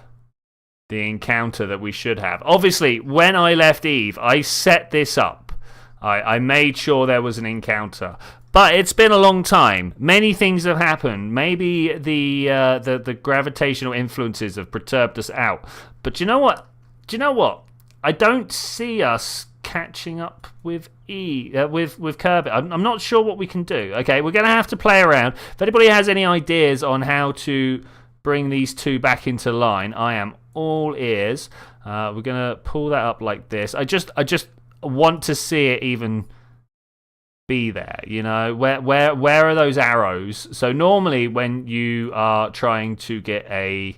the encounter that we should have. Obviously, when I left Eve, I set this up. I made sure there was an encounter. But it's been a long time. Many things have happened. Maybe the gravitational influences have perturbed us out. But you know what? I don't see us catching up with with Kerbal. I'm not sure what we can do. Okay, we're going to have to play around. If anybody has any ideas on how to bring these two back into line, I am all ears. We're going to pull that up like this. I just want to see it even be there, you know. Where are those arrows? So normally when you are trying to get an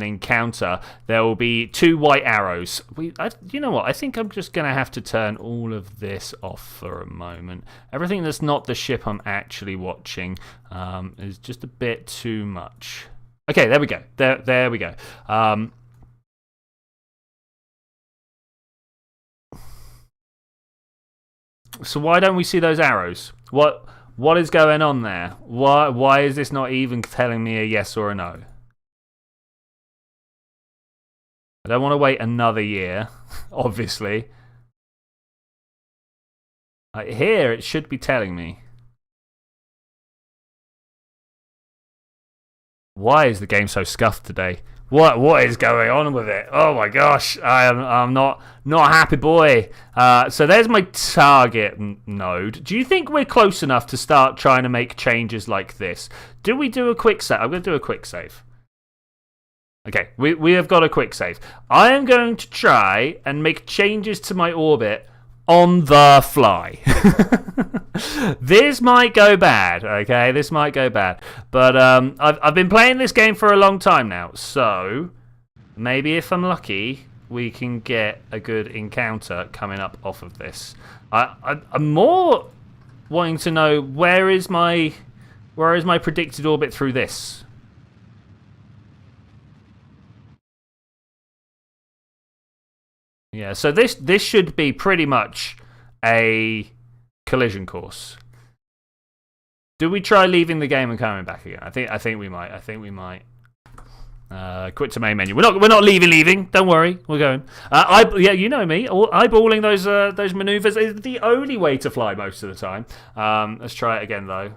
encounter, there will be 2 white arrows. You know what? I think I'm just going to have to turn all of this off for a moment. Everything that's not the ship I'm actually watching is just a bit too much. Okay, there we go. There we go. So why don't we see those arrows? What What is going on there? Why is this not even telling me a yes or a no? I don't want to wait another year, obviously. Here, it should be telling me. Why is the game so scuffed today? What is going on with it? Oh my gosh, I'm not a happy boy. So there's my target node. Do you think we're close enough to start trying to make changes like this? Do we do a quick save? I'm going to do a quick save. Okay, we have got a quick save. I am going to try and make changes to my orbit on the fly. This might go bad, okay? This might go bad. But I've been playing this game for a long time now, so maybe if I'm lucky, we can get a good encounter coming up off of this. I'm more wanting to know where is my predicted orbit through this? Yeah, so this should be pretty much a collision course. Do we try leaving the game and coming back again? I think we might. Quit to main menu. We're not leaving. Don't worry, we're going. Yeah, you know me. Eyeballing those maneuvers is the only way to fly most of the time. Let's try it again though.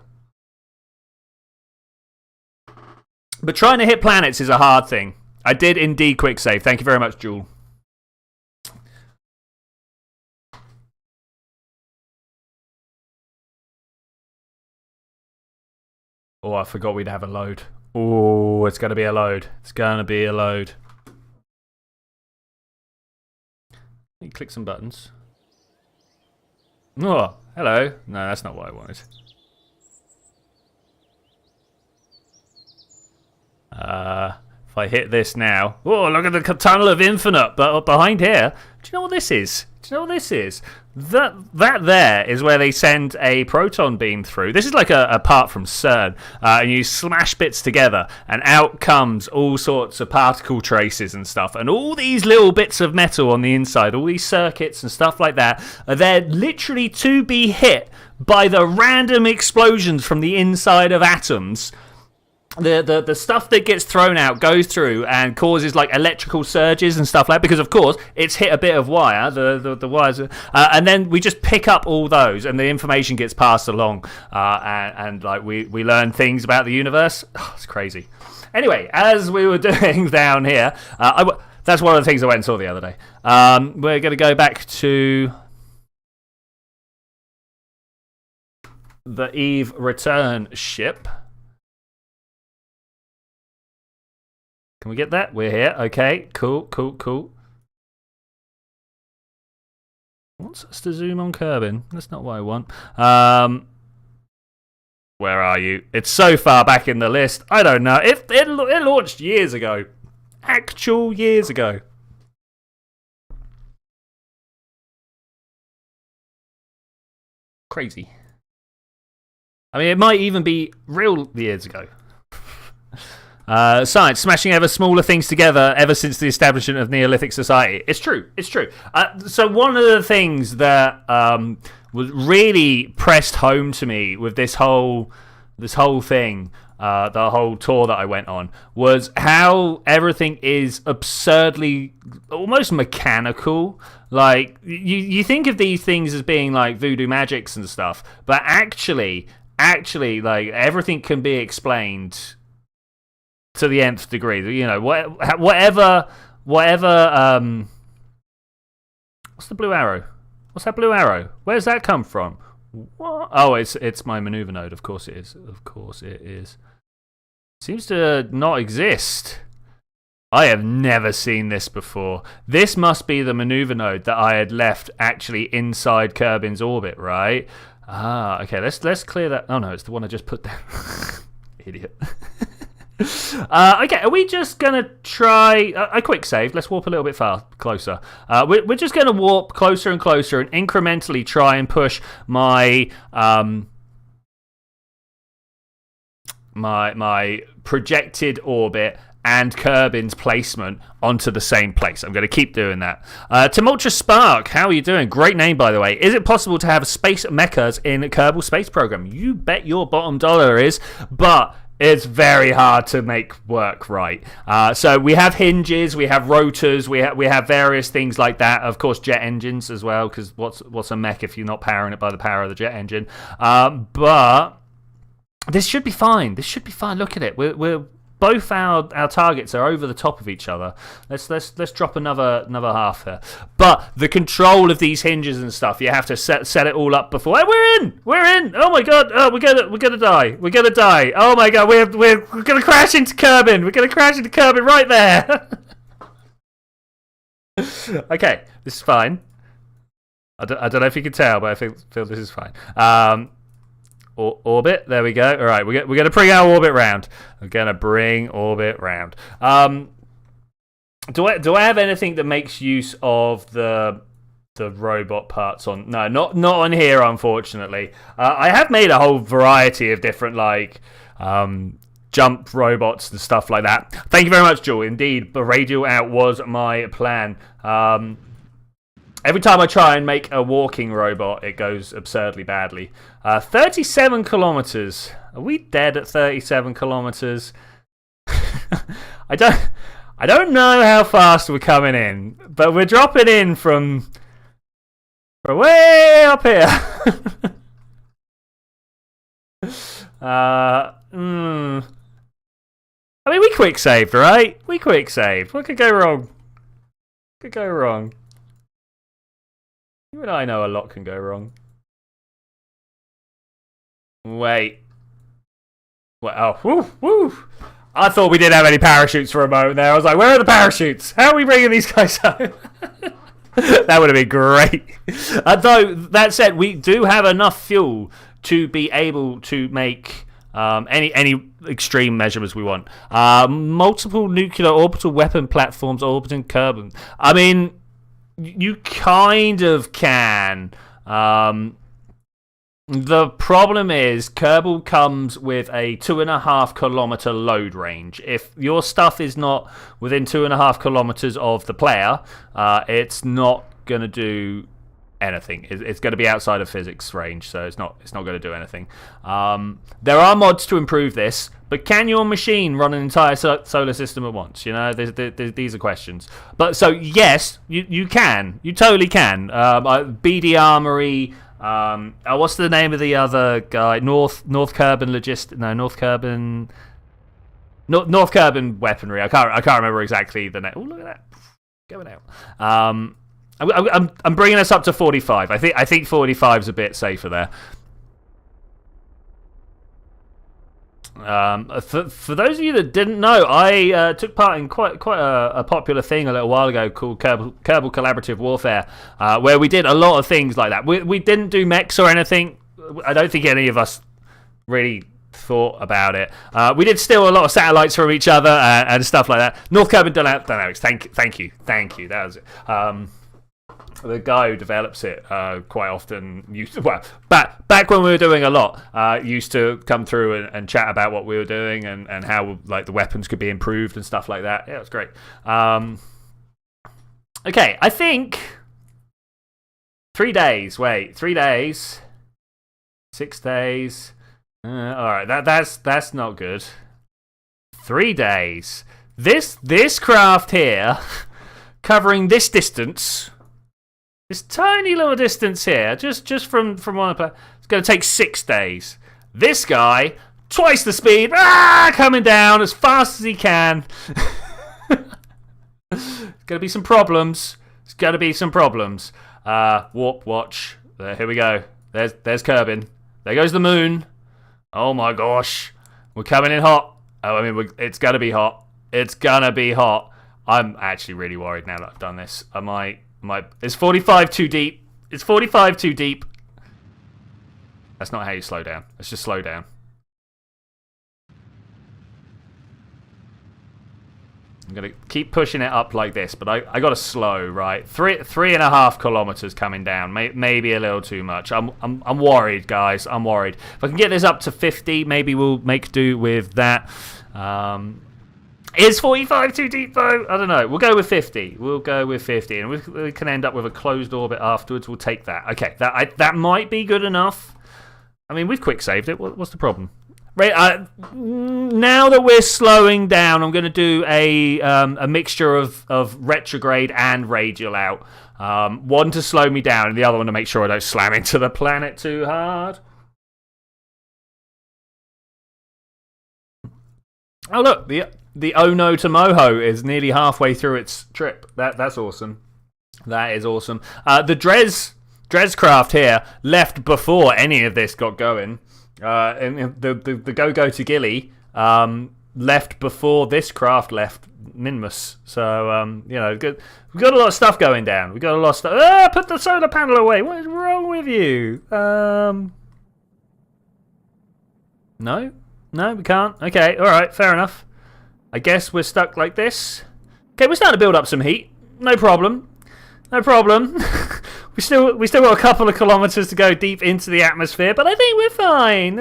But trying to hit planets is a hard thing. I did indeed quick save. Thank you very much, Jewel. Oh, I forgot we'd have a load. Oh, it's going to be a load. It's going to be a load. Let me click some buttons. Oh, hello. No, that's not what I wanted. If I hit this now. Oh, look at the Tunnel of Infinite. But behind here, do you know what this is? That there is where they send a proton beam through. This is like a part from CERN. And you smash bits together, and out comes all sorts of particle traces and stuff. And all these little bits of metal on the inside, all these circuits and stuff like that, are there literally to be hit by the random explosions from the inside of atoms. The stuff that gets thrown out goes through and causes like electrical surges and stuff like that, because of course it's hit a bit of wire, the wires, and then we just pick up all those and the information gets passed along, and like we learn things about the universe. Oh, it's crazy. Anyway, as we were doing down here, that's one of the things I went and saw the other day. We're going to go back to the Eve return ship. Can we get that? We're here. Okay, cool. Wants us to zoom on Kerbin. That's not what I want. Where are you? It's so far back in the list. I don't know. It launched years ago. Actual years ago. Crazy. I mean, it might even be real years ago. Science, smashing ever smaller things together ever since the establishment of Neolithic society. It's true. So one of the things that was really pressed home to me with this whole thing, the whole tour that I went on, was how everything is absurdly, almost mechanical. Like, you think of these things as being like voodoo magics and stuff, but actually, like, everything can be explained to the nth degree. You know, whatever. What's the blue arrow? What's that blue arrow? Where's that come from? What? Oh, it's my maneuver node. Of course it is. Seems to not exist. I have never seen this before. This must be the maneuver node that I had left actually inside Kerbin's orbit, right? Ah, okay. Let's clear that. Oh no, it's the one I just put there. Idiot. Okay, are we just going to try a quick save? Let's warp a little bit closer. We're just going to warp closer and closer and incrementally try and push my my projected orbit and Kerbin's placement onto the same place. I'm going to keep doing that. Tumultuous Spark, how are you doing? Great name, by the way. Is it possible to have space mechas in Kerbal Space Program? You bet your bottom dollar is, but it's very hard to make work right. So we have hinges, we have rotors, we have various things like that. Of course, jet engines as well, because what's a mech if you're not powering it by the power of the jet engine? But this should be fine. This should be fine. Look at it. We're both our targets are over the top of each other. Let's drop another half here. But the control of these hinges and stuff, you have to set it all up before. Hey, we're in. Oh my god. Oh, we're gonna die. We're gonna die. Oh my god. We're gonna crash into Kerbin. We're gonna crash into Kerbin right there. Okay, this is fine. I don't know if you can tell, but I feel this is fine. Orbit, there we go. All right, we're going to bring our orbit round. We're going to bring orbit round. Do I have anything that makes use of the robot parts on? No, not on here, unfortunately. I have made a whole variety of different jump robots and stuff like that. Thank you very much, Joel. Indeed, the radial out was my plan. Every time I try and make a walking robot, it goes absurdly badly. 37 kilometers. Are we dead at 37 kilometers? I don't know how fast we're coming in, but we're dropping in from way up here. I mean, we quick saved, right? We quick saved. What could go wrong? Could go wrong. You and I know a lot can go wrong. Wait. Oh, woo. I thought we didn't have any parachutes for a moment there. I was like, where are the parachutes? How are we bringing these guys home? That would have been great. Though, that said, we do have enough fuel to be able to make any extreme measurements we want. Multiple nuclear orbital weapon platforms orbiting Kerbal. I mean, you kind of can. The problem is Kerbal comes with a 2.5 kilometer load range. If your stuff is not within 2.5 kilometers of the player, it's not going to do anything. It's going to be outside of physics range, so it's not going to do anything. There are mods to improve this, but can your machine run an entire solar system at once? You know, these are questions. But so yes, you can. You totally can. BD Armory. What's the name of the other guy? North Kerbin North Kerbin weaponry. I can't remember exactly the name. Oh, look at that, going out. I'm bringing us up to 45. I think 45 is a bit safer there. For those of you that didn't know, I took part in quite a popular thing a little while ago called Kerbal Collaborative Warfare, where we did a lot of things like that. We didn't do mechs or anything. I don't think any of us really thought about it. We did steal a lot of satellites from each other and stuff like that. North Kerbin Dynamics. Thank you. That was it. The guy who develops it quite often back when we were doing a lot, used to come through and chat about what we were doing and how the weapons could be improved and stuff like that. Yeah, it was great. Okay, I think 3 days. Wait, 3 days, 6 days. All right, that's not good. 3 days. This craft here, covering this distance. This tiny little distance here, just from one planet, it's going to take 6 days. This guy, twice the speed, coming down as fast as he can. There's going to be some problems. Warp watch. Here we go. There's Kerbin. There goes the moon. Oh my gosh, we're coming in hot. Oh, I mean, it's going to be hot. It's going to be hot. I'm actually really worried now that I've done this. Is 45 too deep? Is 45 too deep? That's not how you slow down. Let's just slow down. I'm going to keep pushing it up like this, but I got to slow, right? 3.5 kilometers coming down. Maybe a little too much. I'm worried, guys. I'm worried. If I can get this up to 50, maybe we'll make do with that. Is 45 too deep though? I don't know. We'll go with 50. We'll go with 50, and we can end up with a closed orbit afterwards. We'll take that. Okay, that might be good enough. I mean, we've quick saved it. What's the problem? Right. Now that we're slowing down, I'm going to do a mixture of retrograde and radial out. One to slow me down, and the other one to make sure I don't slam into the planet too hard. Oh look, the Ono to Moho is nearly halfway through its trip. That's awesome. That is awesome. The Dres craft here left before any of this got going. And the Go to Gilly left before this craft left Minmus. So you know, good. We've got a lot of stuff going down. We've got a lot of stuff. Put the solar panel away. What is wrong with you? No, we can't. Okay, all right, fair enough. I guess we're stuck like this. Okay, we're starting to build up some heat. No problem. No problem. we still got a couple of kilometers to go deep into the atmosphere, but I think we're fine.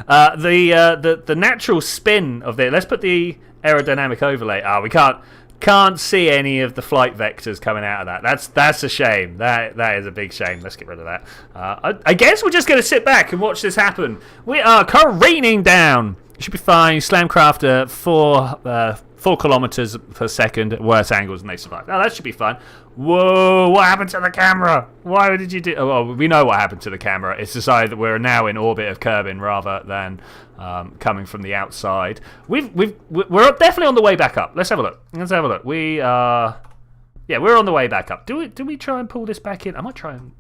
The natural spin of the. Let's put the aerodynamic overlay. We can't see any of the flight vectors coming out of that. That's a shame. That is a big shame. Let's get rid of that. I guess we're just going to sit back and watch this happen. We are careening down. Should be fine. Slamcraft at 4 kilometers per second at worse angles, and they survive. Now that should be fine. Whoa! What happened to the camera? Why did you do? Oh, well, we know what happened to the camera. It's decided that we're now in orbit of Kerbin rather than coming from the outside. We're definitely on the way back up. Let's have a look. We are. Yeah, we're on the way back up. Do we try and pull this back in? I might try and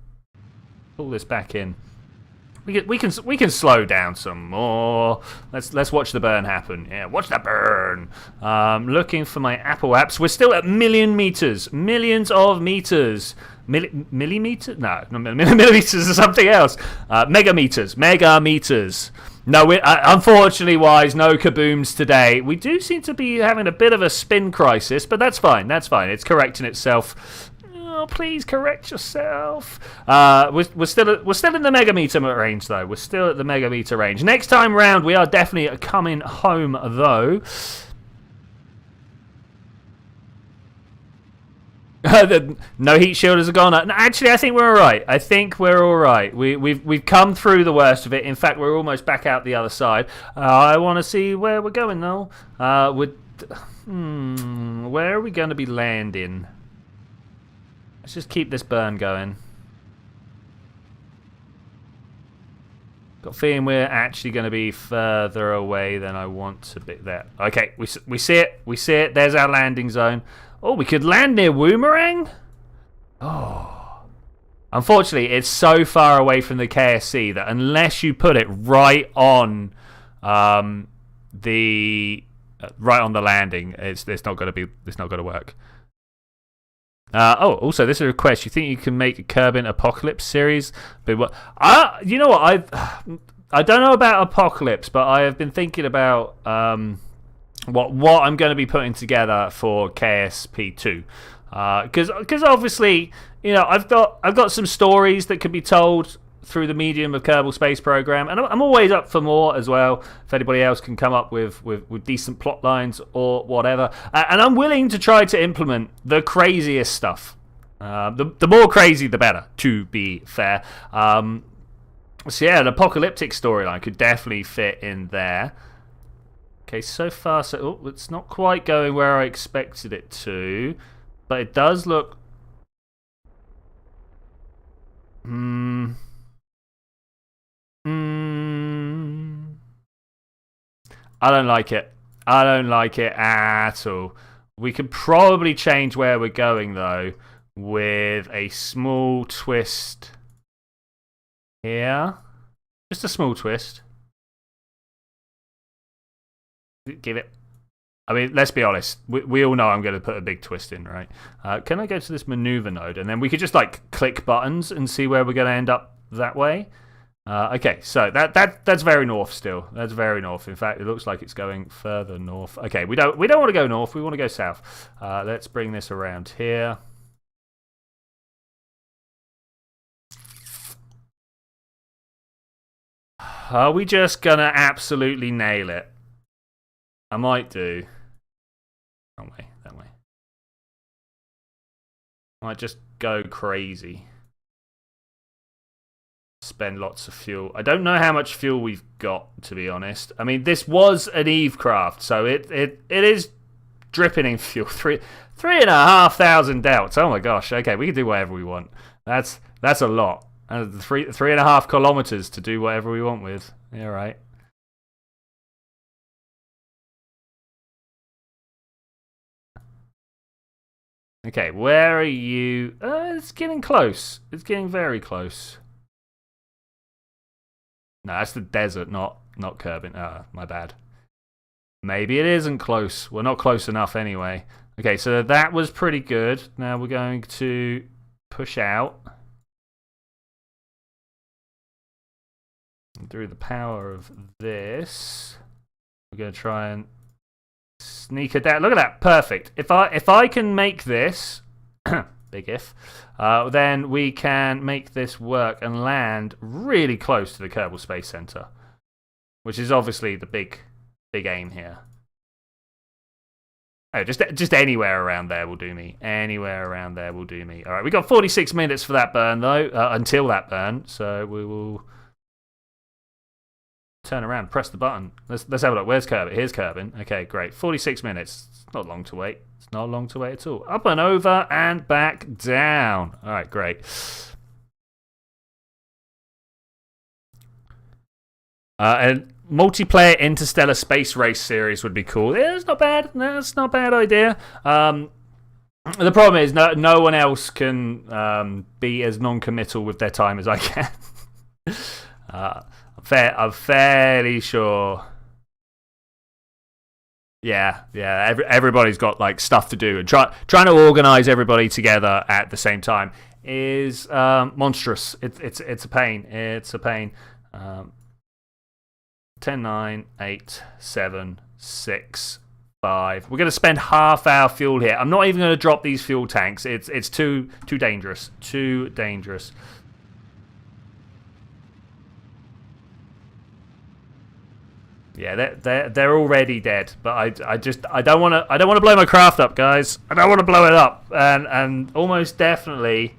pull this back in. We can slow down some more. Let's watch the burn happen. Yeah, watch the burn. Looking for my Apple apps. We're still at millions of meters. Millimeters? No, millimeters is something else. Megameters. No, unfortunately, wise, no kabooms today. We do seem to be having a bit of a spin crisis, but that's fine. It's correcting itself. Oh, please correct yourself. We're still in the megameter range, though. We're still at the megameter range. Next time round, we are definitely coming home, though. No heat shielders are gone. No, actually, I think we're all right. We've come through the worst of it. In fact, we're almost back out the other side. I want to see where we're going, though. Where are we going to be landing? Let's just keep this burn going. Got a feeling we're actually going to be further away than I want to be there. Okay, we see it. There's our landing zone. Oh, we could land near Woomerang? Oh. Unfortunately, it's so far away from the KSC that unless you put it right on the landing, it's not going to work. Also, this is a request. You think you can make a Kerbin Apocalypse series? But you know what? I don't know about Apocalypse, but I have been thinking about what I'm going to be putting together for KSP2. Because obviously, you know, I've got some stories that could be told through the medium of Kerbal Space Program, and I'm always up for more as well. If anybody else can come up with decent plot lines or whatever, and I'm willing to try to implement the craziest stuff. The more crazy, the better. To be fair, so yeah, an apocalyptic storyline could definitely fit in there. Okay, so far, it's not quite going where I expected it to, but it does look. I don't like it. I don't like it at all. We could probably change where we're going, though, with a small twist here. Just a small twist. Give it. I mean, let's be honest. We all know I'm going to put a big twist in, right? Can I go to this maneuver node? And then we could just, like, click buttons and see where we're going to end up that way. Okay, so that's very north still. That's very north. In fact, it looks like it's going further north. Okay, we don't want to go north. We want to go south. Let's bring this around here. Are we just gonna absolutely nail it? I might do. Wrong way, that way. I might just go crazy. Spend lots of fuel. I don't know how much fuel we've got, to be honest. I mean, this was an Eve craft, so it is dripping in fuel. 3,500 delts. Oh my gosh. Okay, we can do whatever we want. That's a lot. 3.5 kilometers to do whatever we want with. Yeah, right. Okay, where are you? It's getting close. It's getting very close. No, that's the desert, not Kerbin. My bad. Maybe it isn't close. We're not close enough anyway. Okay, so that was pretty good. Now we're going to push out. And through the power of this, we're going to try and sneak it down. Look at that. Perfect. If I can make this, big if, then we can make this work and land really close to the Kerbal Space Center, which is obviously the big aim here. Oh, just anywhere around there will do me. Anywhere around there will do me. All right, we got 46 minutes for that burn though, until that burn. So we will turn around, press the button. Let's have a look. Where's Kerbin? Here's Kerbin. Okay, great. 46 minutes. It's not long to wait. It's not long to wait at all. Up and over and back down. All right, great. And multiplayer interstellar space race series would be cool. Yeah, it's not bad. No, it's not a bad idea. The problem is no one else can be as non-committal with their time as I can. I'm fairly sure. Yeah. Everybody's got like stuff to do, and trying to organize everybody together at the same time is monstrous. It's a pain. It's a pain. 10, 9, 8, 7, 6, 5. We're going to spend half our fuel here. I'm not even going to drop these fuel tanks. It's too dangerous. Too dangerous. Yeah, they're already dead. But I don't want to blow my craft up, guys. I don't want to blow it up. And almost definitely,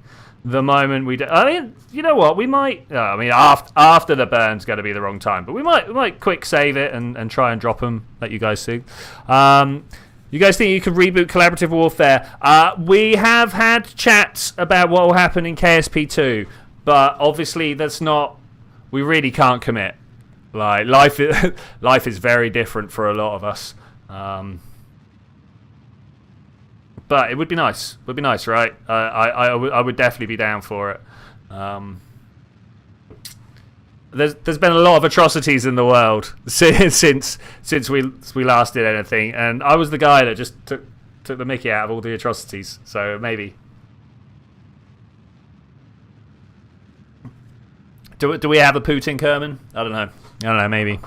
the moment we do, I mean, you know what? We might. I mean, after the burn's going to be the wrong time. But we might quick save it and try and drop them. Let you guys see. You guys think you could reboot collaborative warfare? We have had chats about what will happen in KSP2, but obviously that's not. We really can't commit. Like life is very different for a lot of us. But it would be nice. Would be nice, right? I would definitely be down for it. There's been a lot of atrocities in the world since we last did anything, and I was the guy that just took the mickey out of all the atrocities. So maybe. Do we have a Putin, Kerman? I don't know. Maybe.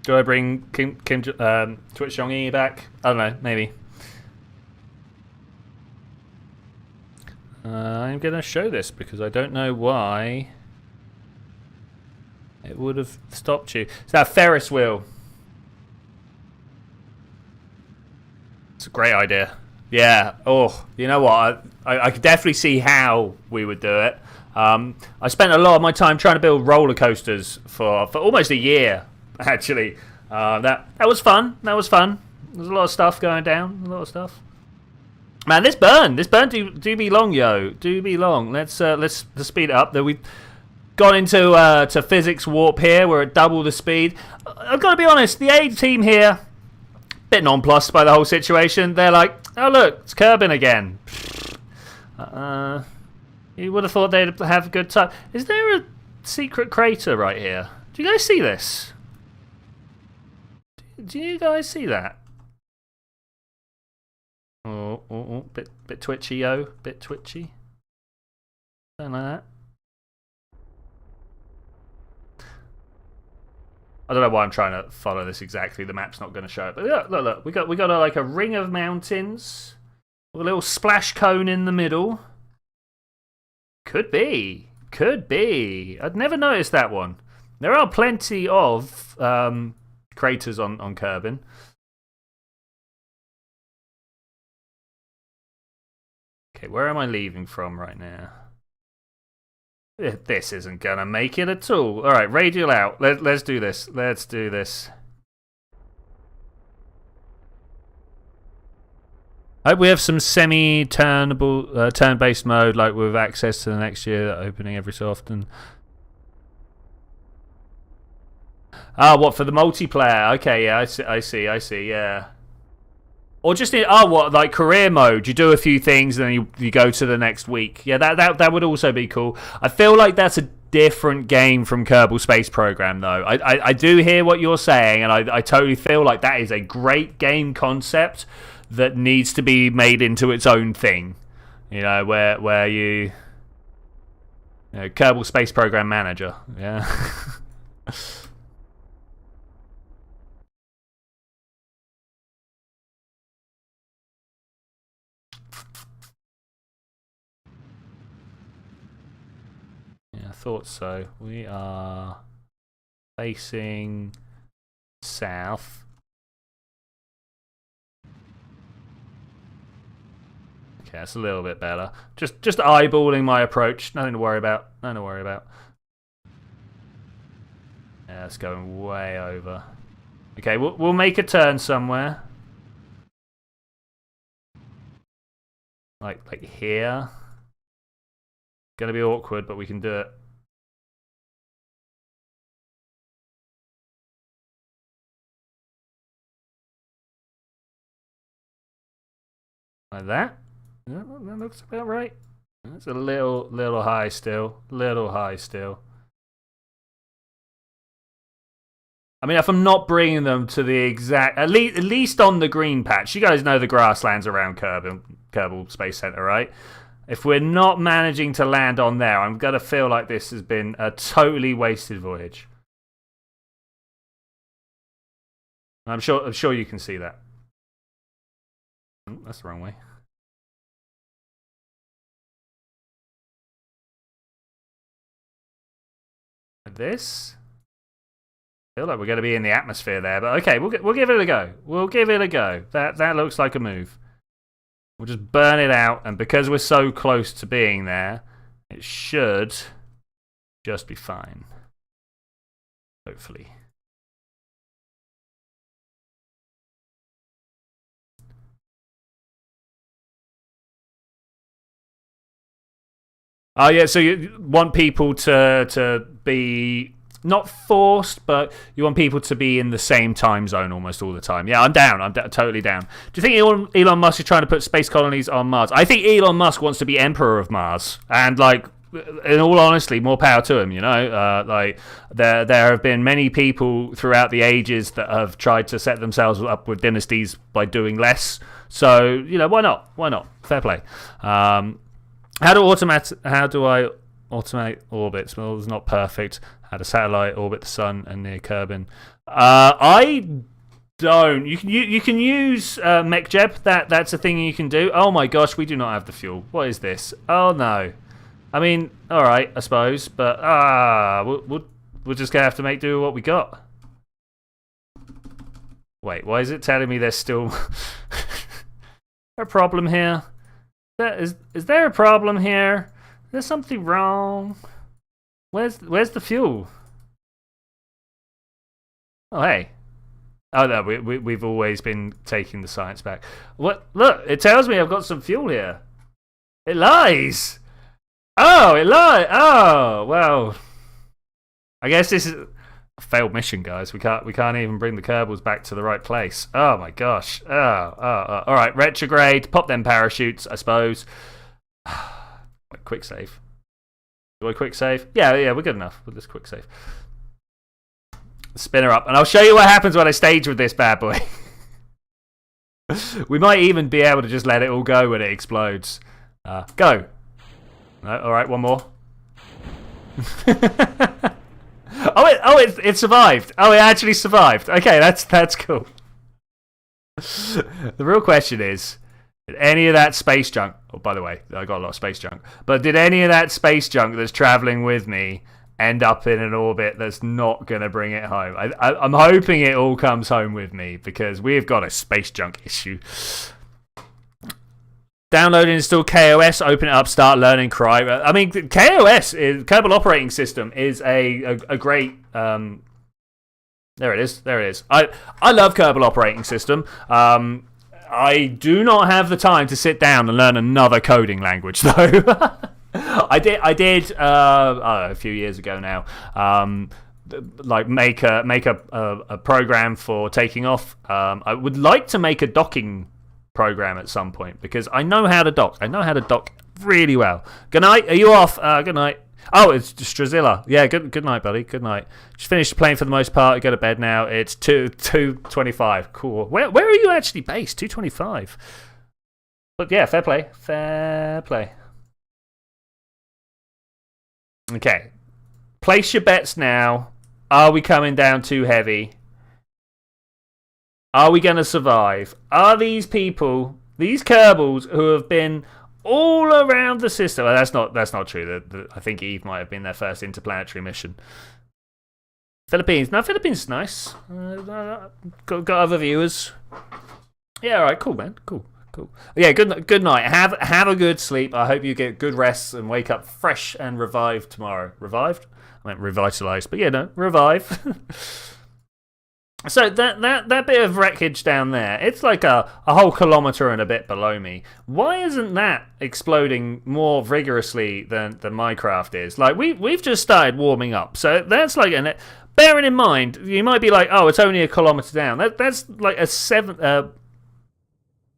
Do I bring Twitch Yongi back? I don't know. Maybe. I'm going to show this because I don't know why it would have stopped you. It's that Ferris wheel. It's a great idea. Yeah. Oh, you know what? I could definitely see how we would do it. I spent a lot of my time trying to build roller coasters for almost a year, actually. That was fun. There's a lot of stuff going down. A lot of stuff. Man, this burn do be long, yo. Do be long. Let's speed it up. We've gone into to physics warp here. We're at double the speed. I've got to be honest. The A team here, bit nonplussed by the whole situation. They're like, oh look, it's Kerbin again. You would have thought they'd have a good time. Is there a secret crater right here? Do you guys see this? Do you guys see that? Oh, bit twitchy, yo. Bit twitchy. Something like that. I don't know why I'm trying to follow this exactly. The map's not going to show it. But look. We got like a ring of mountains with a little splash cone in the middle. Could be. I'd never noticed that one. There are plenty of craters on Kerbin. Okay, where am I leaving from right now? This isn't gonna make it at all. All right, radial out. Let's do this. Let's do this. I hope we have some semi-turnable, turn-based mode, like with access to the next year, opening every so often. Ah, what, for the multiplayer? Okay, yeah, I see, yeah. Or just in, what, like career mode? You do a few things and then you go to the next week. Yeah, that would also be cool. I feel like that's a different game from Kerbal Space Program, though. I do hear what you're saying, and I totally feel like that is a great game concept that needs to be made into its own thing. You know, where you know, Kerbal Space Program Manager, yeah. Yeah, I thought so. We are facing south. Okay, that's a little bit better. Just eyeballing my approach. Nothing to worry about. Nothing to worry about. Yeah, it's going way over. Okay, we'll make a turn somewhere. Like here. Gonna be awkward, but we can do it. Like that. Yeah, that looks about right. It's a little high still. Little high still. I mean, if I'm not bringing them to the exact, at least on the green patch. You guys know the grasslands around Kerbal Space Center, right? If we're not managing to land on there, I'm gonna feel like this has been a totally wasted voyage. I'm sure you can see that. Oh, that's the wrong way. This. I feel like we're going to be in the atmosphere there, but okay, we'll give it a go. We'll give it a go. That looks like a move. We'll just burn it out, and because we're so close to being there, it should just be fine. Hopefully. Oh yeah, so you want people to be not forced, but you want people to be in the same time zone almost all the time. Yeah, I'm down. I'm totally down. Do you think Elon Musk is trying to put space colonies on Mars? I think Elon Musk wants to be emperor of Mars, and like, in all honesty, more power to him. You know, like there have been many people throughout the ages that have tried to set themselves up with dynasties by doing less. So you know, why not? Why not? Fair play. How do I automate orbits? Well, it's not perfect. How does satellite orbit the sun and near Kerbin? I don't. You can use MechJeb. That's a thing you can do. Oh my gosh, we do not have the fuel. What is this? Oh no. I mean, all right, I suppose, but we're just gonna have to make do with what we got. Wait, why is it telling me there's still a problem here? Is there a problem here? There's something wrong. Where's the fuel? Oh hey. Oh no, we've always been taking the science back. What? Look, it tells me I've got some fuel here. It lies. Oh, it lies. Oh well. I guess this is a failed mission, guys. We can't even bring the Kerbals back to the right place. Oh my gosh. Oh. All right, retrograde. Pop them parachutes, I suppose. Wait, quick save. Do I quick save? Yeah, we're good enough with this quick save. Spin her up, and I'll show you what happens when I stage with this bad boy. We might even be able to just let it all go when it explodes. Go. No, all right, one more. It survived. Oh, it actually survived. Okay, that's cool. The real question is, did any of that space junk... Oh, by the way, I got a lot of space junk. But did any of that space junk that's traveling with me end up in an orbit that's not going to bring it home. I'm hoping it all comes home with me, because we've got a space junk issue. Download and install KOS, open it up, start learning Cry. I mean, KOS, Kerbal Operating System, is a great... There it is. I love Kerbal Operating System. I do not have the time to sit down and learn another coding language, though. I did a few years ago now. Like make a program for taking off. I would like to make a docking program at some point, because I know how to dock. I know how to dock really well. Good night. Are you off? Good night. Oh, it's Strazilla. Yeah, good night, buddy. Good night. Just finished playing for the most part. Go to bed now. It's 2:25. Cool. Where are you actually based? 2:25. But yeah, fair play. Fair play. Okay. Place your bets now. Are we coming down too heavy? Are we going to survive? Are these people, these Kerbals who have been all around the system... Well, that's not true. I think Eve might have been their first interplanetary mission. Philippines. No, Philippines is nice. Got other viewers. Yeah, all right. Cool, man. Cool. Yeah, good night. Have a good sleep. I hope you get good rest and wake up fresh and revived tomorrow. Revived? I meant revitalized. But yeah, no, revive. So that bit of wreckage down there, it's like a whole kilometre and a bit below me. Why isn't that exploding more vigorously than Minecraft is? Like, we've just started warming up. So that's like... bearing in mind, you might be like, oh, it's only a kilometre down. That's like a 7...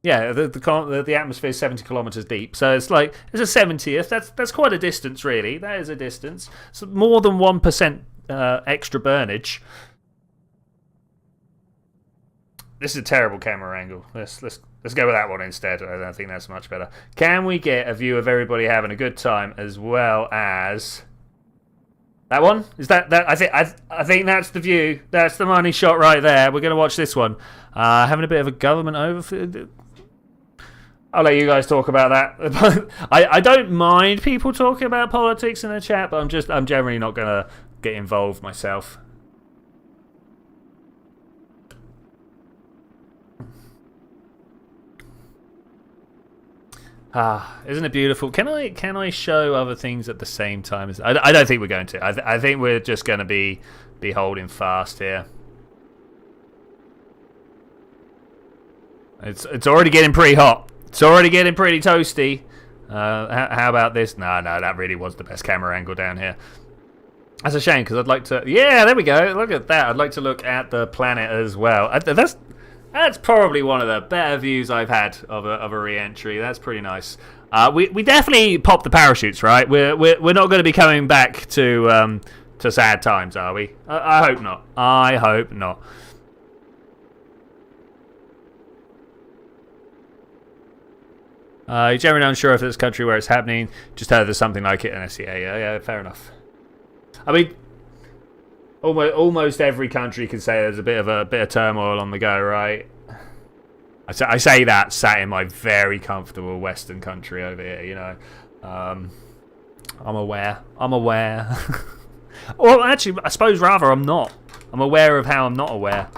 yeah, the atmosphere is 70 kilometres deep. So it's like, it's a 70th. That's quite a distance, really. That is a distance. It's more than 1% extra burnage. This is a terrible camera angle. Let's go with that one instead. I don't think that's much better. Can we get a view of everybody having a good time, as well as that one? Is that I think that's the view. That's the money shot right there. We're gonna watch this one. Having a bit of a government overview. I'll let you guys talk about that. I don't mind people talking about politics in the chat, but I'm generally not gonna get involved myself. Isn't it beautiful? Can I show other things at the same time? I don't think we're going to. I think we're just going to be holding fast here. It's already getting pretty hot. It's already getting pretty toasty. How about this? No, that really was the best camera angle down here. That's a shame, because I'd like to... Yeah, there we go. Look at that. I'd like to look at the planet as well. That's probably one of the better views I've had of a re-entry. That's pretty nice. We definitely popped the parachutes, right? We're not going to be coming back to sad times, are we? I hope not. I hope not. You're generally unsure if it's a country where it's happening. Just heard there's something like it in SEA. Yeah, fair enough. I mean, almost every country can say there's a bit of turmoil on the go, right? I say that sat in my very comfortable Western country over here, you know. I'm aware. Well, actually, I suppose rather I'm not. I'm aware of how I'm not aware.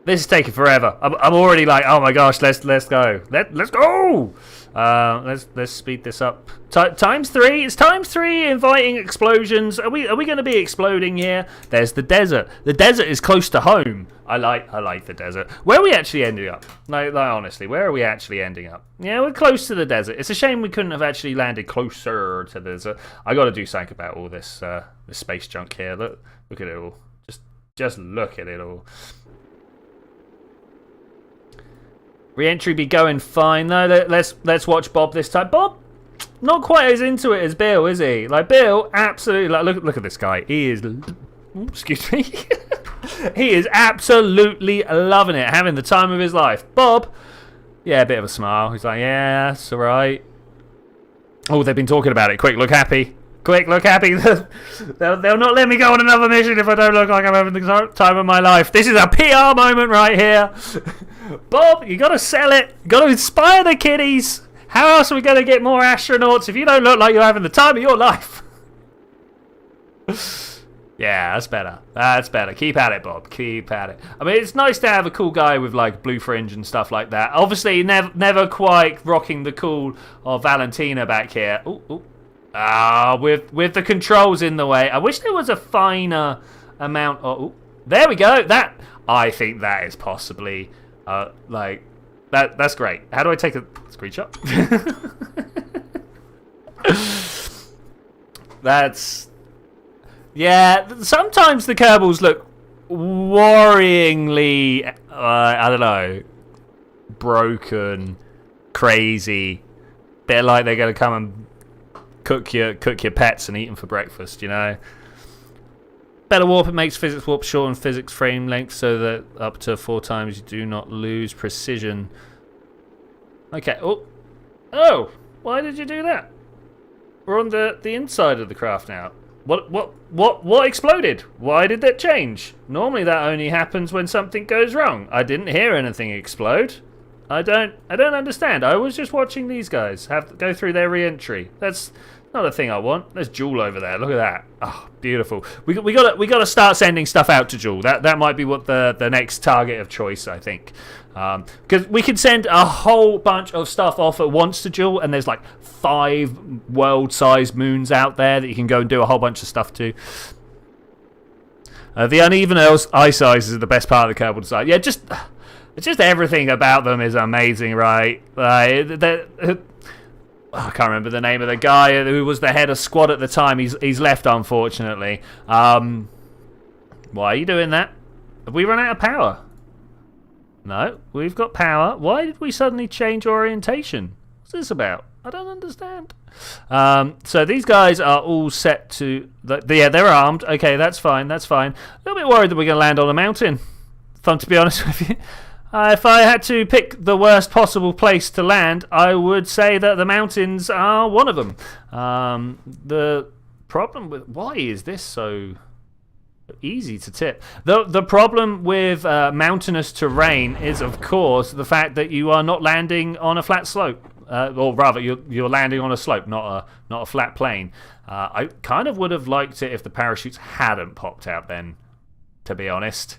This is taking forever. I'm already like, oh my gosh, let's go. Let's go. Let's speed this up. Times 3. It's times 3. Inviting explosions. Are we going to be exploding here? There's the desert. The desert is close to home. I like the desert. Where are we actually ending up? Like honestly, where are we actually ending up? Yeah, we're close to the desert. It's a shame we couldn't have actually landed closer to the desert. I got to do something about all this space junk here. Look at it all. Just look at it all. Re-entry be going fine. No, let's watch Bob this time. Bob, not quite as into it as Bill, is he? Like Bill, absolutely. Like look at this guy. He is. Excuse me. He is absolutely loving it, having the time of his life. Bob, yeah, a bit of a smile. He's like, yeah, that's all right. Oh, they've been talking about it. Quick, look happy. Quick, look happy. They'll not let me go on another mission if I don't look like I'm having the time of my life. This is a PR moment right here. Bob, you got to sell it. You got to inspire the kiddies. How else are we going to get more astronauts if you don't look like you're having the time of your life? Yeah, that's better. That's better. Keep at it, Bob. Keep at it. I mean, it's nice to have a cool guy with like blue fringe and stuff like that. Obviously, never quite rocking the cool of Valentina back here. Ooh. With the controls in the way. I wish there was a finer amount of... Ooh, there we go. That, I think that is possibly like... That's great. How do I take a screenshot? That's... Yeah, sometimes the Kerbals look worryingly, I don't know, broken, crazy. Bit like they're going to come and cook your pets and eat them for breakfast, you know. Better warp, it makes physics warp shorten physics frame length so that up to 4 times you do not lose precision. Okay. Oh, why did you do that? We're on the inside of the craft now. What exploded? Why did that change? Normally that only happens when something goes wrong. I didn't hear anything explode. I don't understand. I was just watching these guys go through their re-entry. That's not a thing I want. There's Jewel over there. Look at that. Oh, beautiful. We gotta start sending stuff out to Jewel. That might be what the next target of choice, I think. Because we can send a whole bunch of stuff off at once to Jewel, and there's like 5 world-sized moons out there that you can go and do a whole bunch of stuff to. The uneven eye sizes are the best part of the Kerbal design. Yeah, just everything about them is amazing, right? I can't remember the name of the guy who was the head of squad at the time. He's left, unfortunately. Why are you doing that? Have we run out of power? No, we've got power. Why did we suddenly change orientation? What's this about? I don't understand. So these guys are all set to... Yeah, they're armed. Okay, that's fine. A little bit worried that we're going to land on a mountain, to be honest with you. If I had to pick the worst possible place to land, I would say that the mountains are one of them. The problem with... Why is this so easy to tip? The problem with mountainous terrain is, of course, the fact that you are not landing on a flat slope. Or rather, you're landing on a slope, not a flat plane. I kind of would have liked it if the parachutes hadn't popped out then, to be honest.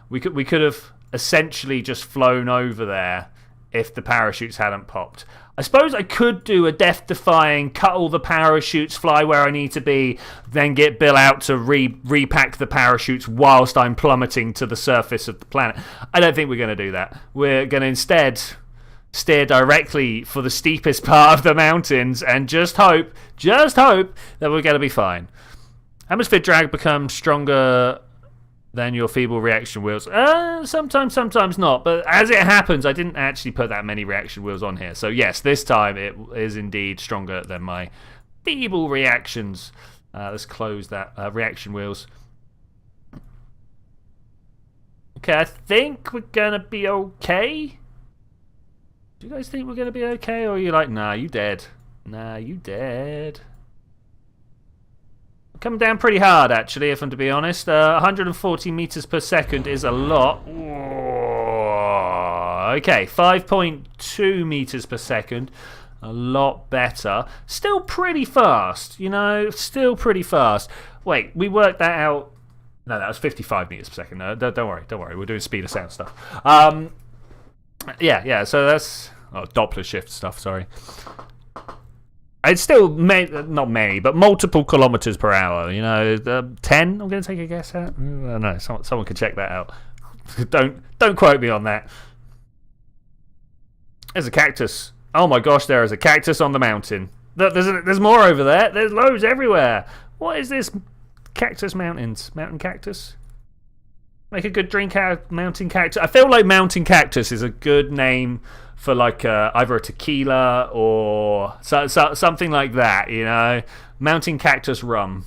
We could have essentially just flown over there if the parachutes hadn't popped. I suppose I could do a death-defying, cut all the parachutes, fly where I need to be, then get Bill out to repack the parachutes whilst I'm plummeting to the surface of the planet. I don't think we're going to do that. We're going to instead steer directly for the steepest part of the mountains and just hope that we're going to be fine. Atmosphere drag becomes stronger than your feeble reaction wheels. Sometimes not, but as it happens, I didn't actually put that many reaction wheels on here. So yes, this time it is indeed stronger than my feeble reactions. Let's close that reaction wheels. Okay, I think we're gonna be okay. Do you guys think we're gonna be okay, or are you like, nah, you dead? Nah, you dead. Coming down pretty hard, actually, if I'm to be honest. 140 meters per second is a lot. Whoa. Okay, 5.2 meters per second. A lot better. Still pretty fast, you know? Still pretty fast. Wait, we worked that out. No, that was 55 meters per second. No, don't worry. We're doing speed of sound stuff. Yeah, so that's... Oh, Doppler shift stuff, sorry. It's still not many, but multiple kilometers per hour. You know, 10. I'm going to take a guess at. I don't know. Someone can check that out. Don't quote me on that. There's a cactus. Oh my gosh, there is a cactus on the mountain. There's more over there. There's loads everywhere. What is this? Cactus mountains. Mountain cactus. Make a good drink out of mountain cactus. I feel like mountain cactus is a good name for like either a tequila or something like that, you know? Mountain cactus rum.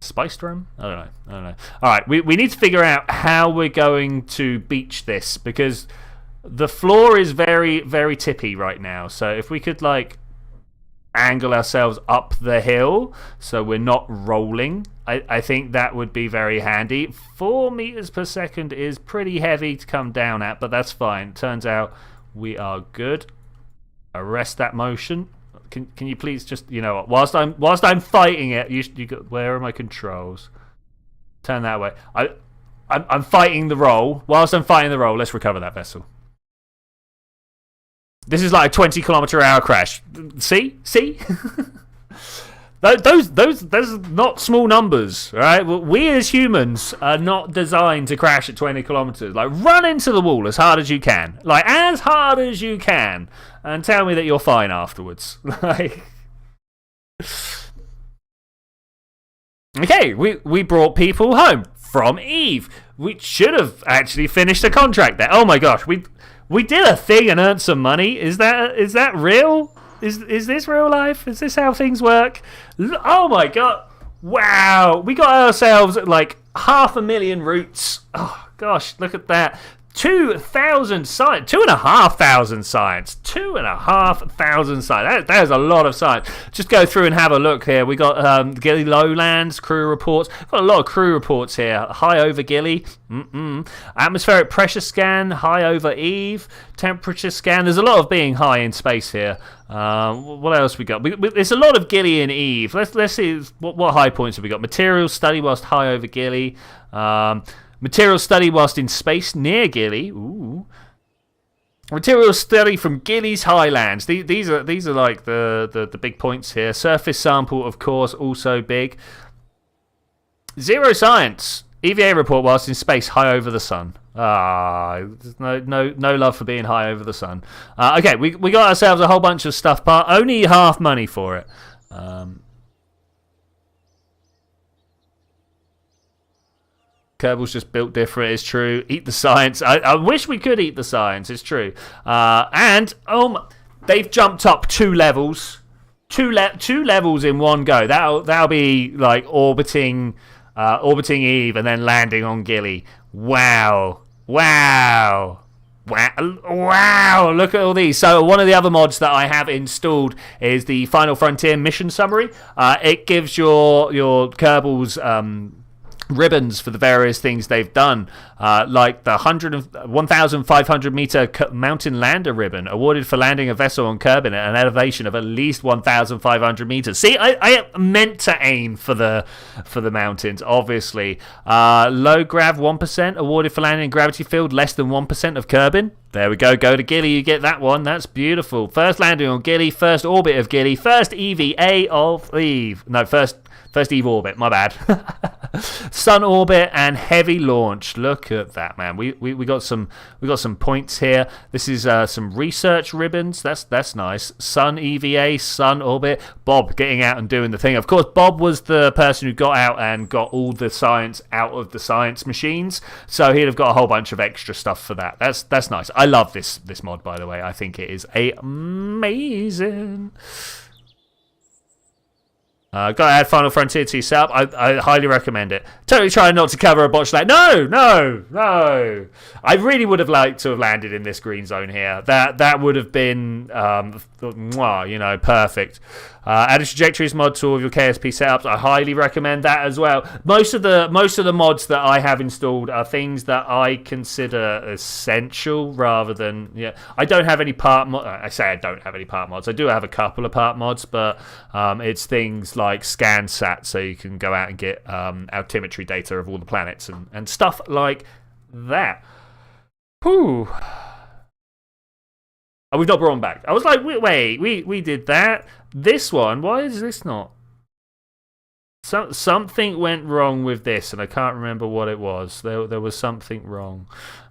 Spiced rum? I don't know. Alright, we need to figure out how we're going to beach this, because the floor is very, very tippy right now. So if we could like angle ourselves up the hill so we're not rolling. I think that would be very handy. 4 meters per second is pretty heavy to come down at, but that's fine. Turns out we are good. Arrest that motion. Can you please just, you know what? Whilst I'm fighting it, where are my controls? Turn that way. I'm fighting the roll. Whilst I'm fighting the roll, let's recover that vessel. This is like a 20-kilometer-hour crash. See? Those are not small numbers, right? We as humans are not designed to crash at 20 kilometers. Like, run into the wall as hard as you can. Like, as hard as you can. And tell me that you're fine afterwards. Like... Okay, we brought people home from Eve. We should have actually finished the contract there. Oh my gosh, we did a thing and earned some money. Is that real? Is this real life? Is this how things work? Oh my god. Wow. We got ourselves like 500,000 routes. Oh gosh, look at that. 2,000 science, 2,500 science, 2,500 science. That is a lot of science. Just go through and have a look here. We got Gilly Lowlands crew reports. Got a lot of crew reports here. High over Gilly. Atmospheric pressure scan. High over Eve. Temperature scan. There's a lot of being high in space here. What else we got? There's a lot of Gilly and Eve. Let's see what high points have we got. Materials study whilst high over Gilly. Material study whilst in space near Gilly. Ooh. Material study from Gilly's Highlands. These are like the big points here. Surface sample, of course, also big. Zero science. EVA report whilst in space, high over the sun. No love for being high over the sun. Okay, we got ourselves a whole bunch of stuff, but only half money for it. Kerbal's just built different, it's true. Eat the science. I wish we could eat the science, it's true. And they've jumped up 2 levels. Two levels in one go. That'll be like orbiting Eve and then landing on Gilly. Wow. Look at all these. So one of the other mods that I have installed is the Final Frontier mission summary. It gives your Kerbal's ribbons for the various things they've done, like the 1,500 meter mountain lander ribbon awarded for landing a vessel on Kerbin at an elevation of at least 1,500 meters. See, I meant to aim for the mountains, obviously. Low grav 1% awarded for landing in gravity field less than 1% of Kerbin. There we go. Go to Gilly, you get that one. That's beautiful. First landing on Gilly, first orbit of Gilly, first EVA of Eve. No, first Eve orbit, my bad. Sun orbit and heavy launch. Look at that, man. We got some points here. This is some research ribbons. That's nice. Sun EVA, Sun orbit. Bob getting out and doing the thing. Of course, Bob was the person who got out and got all the science out of the science machines. So he'd have got a whole bunch of extra stuff for that. That's nice. I love this mod, by the way. I think it is amazing. Gotta add Final Frontier to your setup. I highly recommend it. Totally trying not to cover a botch like no. I really would have liked to have landed in this green zone here. That would have been perfect. Add a Trajectories Mod to all of your KSP setups. I highly recommend that as well. Most of the mods that I have installed are things that I consider essential rather than I don't have any part mods. I say I don't have any part mods. I do have a couple of part mods, but it's things like ScanSat, so you can go out and get altimetry data of all the planets and stuff like that. Whew. Oh, we've not brought them back. I was like, wait, we did that. This one, why is this not? Something went wrong with this, and I can't remember what it was. There was something wrong.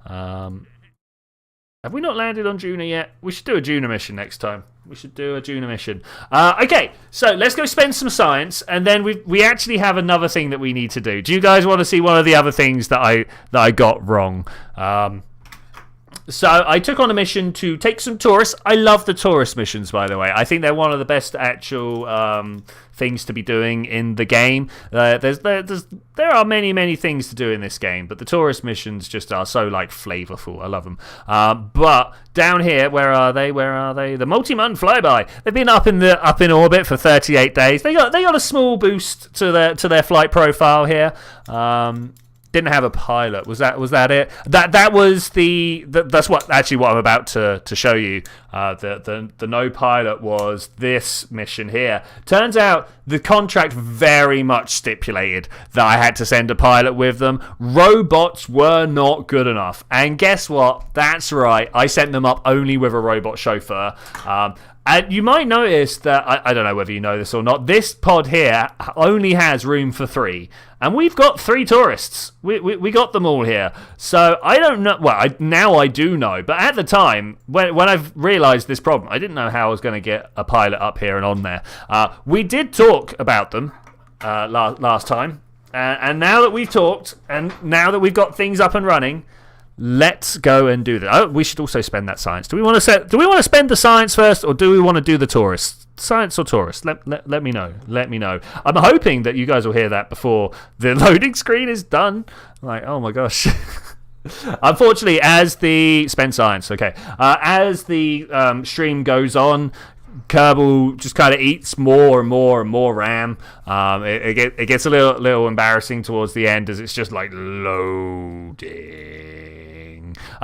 Have we not landed on Juno yet? We should do a Juno mission next time. Okay, so let's go spend some science, and then we actually have another thing that we need to do. Do you guys want to see one of the other things that I got wrong? So I took on a mission to take some tourists. I love the tourist missions, by the way. I think they're one of the best actual things to be doing in the game. There are many things to do in this game, but the tourist missions just are so like flavorful. I love them. But down here, where are they? The multi-month flyby. They've been up in orbit for 38 days. They got a small boost to their flight profile here. Didn't have a pilot. Was that it? That was that's what I'm about to show you. The no pilot was this mission here. Turns out the contract very much stipulated that I had to send a pilot with them. Robots were not good enough, and guess what? That's right. I sent them up only with a robot chauffeur. And you might notice that, I don't know whether you know this or not, this pod here only has room for 3. And we've got 3 tourists. We got them all here. So I don't know. Well, now I do know. But at the time, when I've realised this problem, I didn't know how I was going to get a pilot up here and on there. We did talk about them last time. And now that we've talked, and now that we've got things up and running, let's go and do that. Oh, we should also spend that science. Do we want to spend the science first, or do we want to do the tourists? Science or tourists? Let me know. Let me know. I'm hoping that you guys will hear that before the loading screen is done. Like, oh my gosh. Unfortunately, as the spend science. Okay. As the stream goes on, Kerbal just kind of eats more and more RAM. It gets a little embarrassing towards the end as it's just like loading.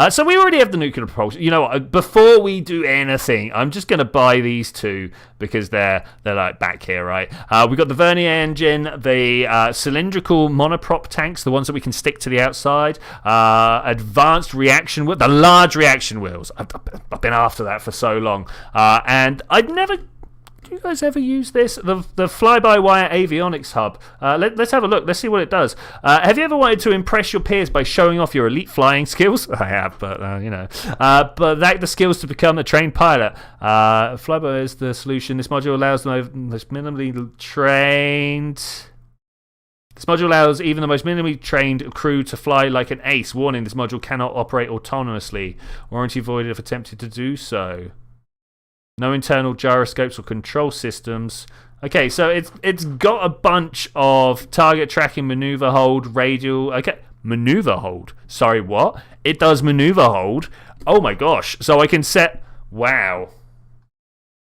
So we already have the nuclear propulsion. You know what? Before we do anything, I'm just going to buy these 2 because they're like back here, right? We've got the Vernier engine, the cylindrical monoprop tanks, the ones that we can stick to the outside, advanced reaction wheel, the large reaction wheels. I've been after that for so long, and I'd never. Do you guys ever use this? The fly-by-wire Avionics Hub. Let's have a look. Let's see what it does. Have you ever wanted to impress your peers by showing off your elite flying skills? I have, but but lack the skills to become a trained pilot. Flyby is the solution. This module allows the most minimally trained. This module allows even the most minimally trained crew to fly like an ace. Warning: this module cannot operate autonomously. Warranty voided if attempted to do so. No internal gyroscopes or control systems. Okay, so it's got a bunch of target tracking, maneuver hold, radial. Okay, maneuver hold. Sorry, what? It does maneuver hold. Oh my gosh! So I can set. Wow.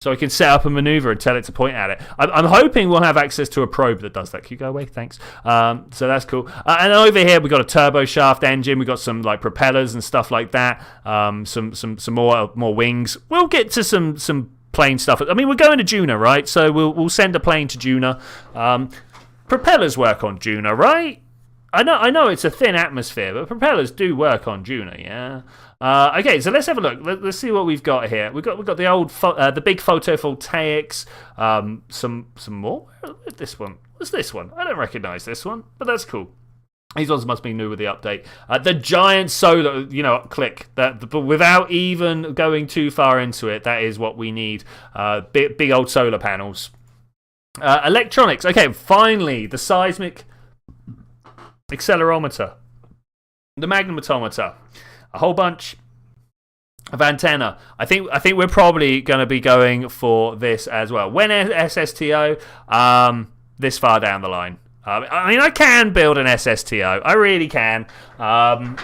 So I can set up a maneuver and tell it to point at it. I'm hoping we'll have access to a probe that does that. Can you go away? Thanks. So that's cool. And over here we've got a turbo shaft engine. We've got some like propellers and stuff like that. Some more wings. We'll get to some plane stuff. I mean, we're going to Juno, right? So we'll send a plane to Juno. Propellers work on Juno, right? I know it's a thin atmosphere, but propellers do work on Juno, yeah. Okay, so let's have a look. Let's see what we've got here. We've got the old, the big photovoltaics. Some more. What's this one? What's this one? I don't recognise this one, but that's cool. These ones must be new with the update. The giant solar, click that. But without even going too far into it, that is what we need. Big old solar panels. Electronics. Okay, finally the seismic accelerometer, the magnetometer. A whole bunch of antenna. I think we're probably going to be going for this as well. When SSTO, this far down the line. I mean, I can build an SSTO. I really can. But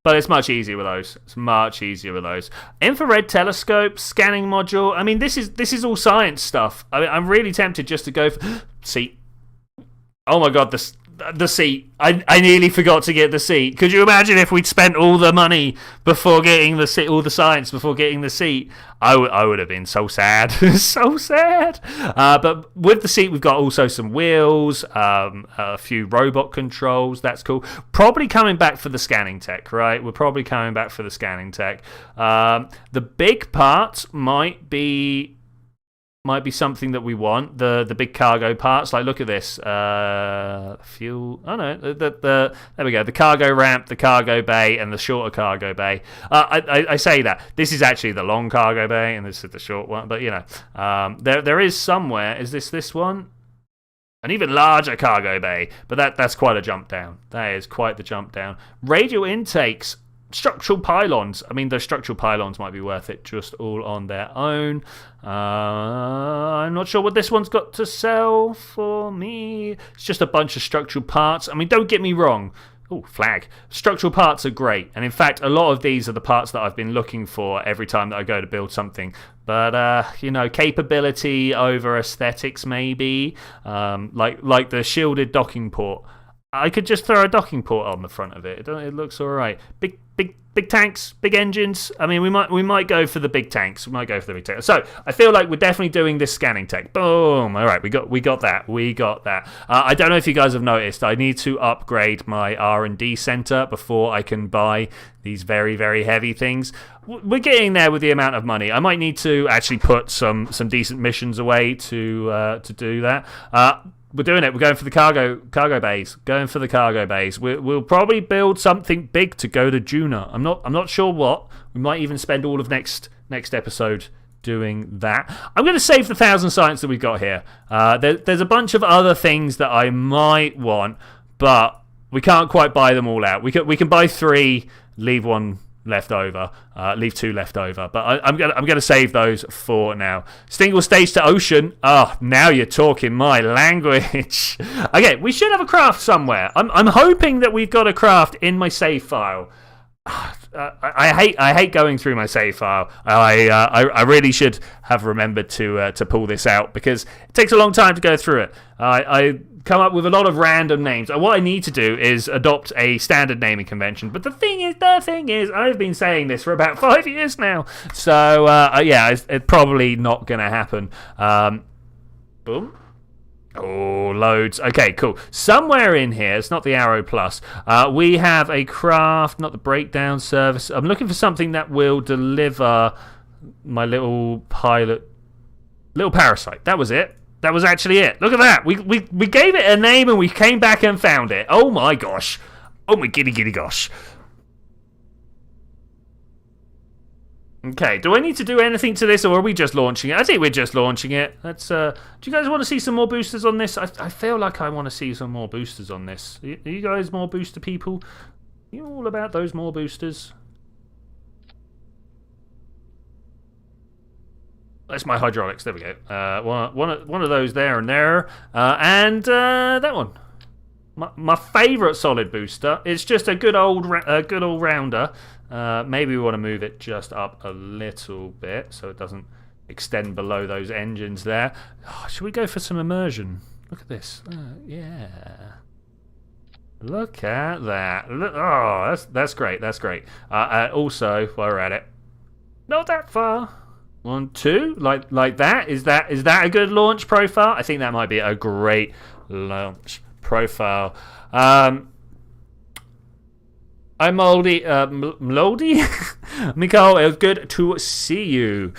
it's much easier with those. It's much easier with those. Infrared telescope, scanning module. I mean, this is all science stuff. I'm really tempted just to go for seat. Oh my god, the seat. I nearly forgot to get the seat. Could you imagine if we'd spent all the money before getting the seat, all the science before getting the seat? I would have been so sad. So sad. But with the seat, we've got also some wheels, a few robot controls. That's cool. Probably coming back for the scanning tech, right? We're probably coming back for the scanning tech. The big part might be something that we want. The big cargo parts. Like, look at this. Fuel. Oh no. There we go. The cargo ramp, the cargo bay, and the shorter cargo bay. I say that this is actually the long cargo bay, and this is the short one. But there is somewhere. Is this one? An even larger cargo bay, but that's quite a jump down. That is quite the jump down. Radial intakes, structural pylons. I mean, those structural pylons might be worth it just all on their own. I'm not sure what this one's got to sell for me. It's just a bunch of structural parts. I mean, don't get me wrong. Oh, flag. Structural parts are great. And in fact, a lot of these are the parts that I've been looking for every time that I go to build something. But, capability over aesthetics maybe. Like the shielded docking port. I could just throw a docking port on the front of it. It looks all right. Big tanks, big engines. I mean, we might go for the big tanks. So I feel like we're definitely doing this scanning tech. Boom. All right, we got that. I don't know if you guys have noticed. I need to upgrade my R&D center before I can buy these very, very heavy things. We're getting there with the amount of money. I might need to actually put some decent missions away to do that. We're doing it. We're going for the cargo bays. We'll probably build something big to go to Juna. I'm not sure what. We might even spend all of next episode doing that. I'm going to save the 1,000 science that we've got here. There's a bunch of other things that I might want, but we can't quite buy them all out. We can buy 3, leave 1 left over, leave 2 left over, but I'm gonna save those for now. Single stage to ocean. Now you're talking my language. Okay, we should have a craft somewhere. I'm hoping that we've got a craft in my save file. I hate going through my save file. I really should have remembered to pull this out because it takes a long time to go through it. I come up with a lot of random names. And what I need to do is adopt a standard naming convention. But the thing is, I've been saying this for about 5 years now. So it's probably not going to happen. Boom. Oh, loads. Okay, cool. Somewhere in here, it's not the Arrow Plus, we have a craft, not the breakdown service. I'm looking for something that will deliver my little parasite. That was it. That was actually it. Look at that. We gave it a name and we came back and found it. Oh my gosh. Oh my giddy gosh. Okay, do I need to do anything to this or are we just launching it? I think we're just launching it. Let's. Do you guys want to see some more boosters on this? I feel like I want to see some more boosters on this. Are you guys more booster people? Are you all about those more boosters? That's my hydraulics. There we go. One of those there and there, and that one. My favourite solid booster. It's just a good old rounder. Maybe we want to move it just up a little bit so it doesn't extend below those engines there. Should we go for some immersion? Look at this. Yeah. Look at that. That's great. Also, while we're at it, not that far. 1, 2, like that. Is that a good launch profile? I think that might be a great launch profile. I'm Moldy. Mlody? Mikhail, it was good to see you.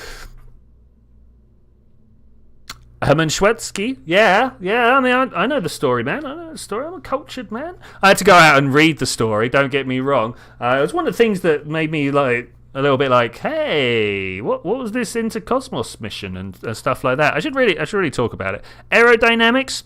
Herman Schwedzky? Yeah. I mean, I know the story, man. I'm a cultured man. I had to go out and read the story. Don't get me wrong. It was one of the things that made me like a little bit like, hey, what was this Intercosmos mission and stuff like that. I should really talk about it. Aerodynamics.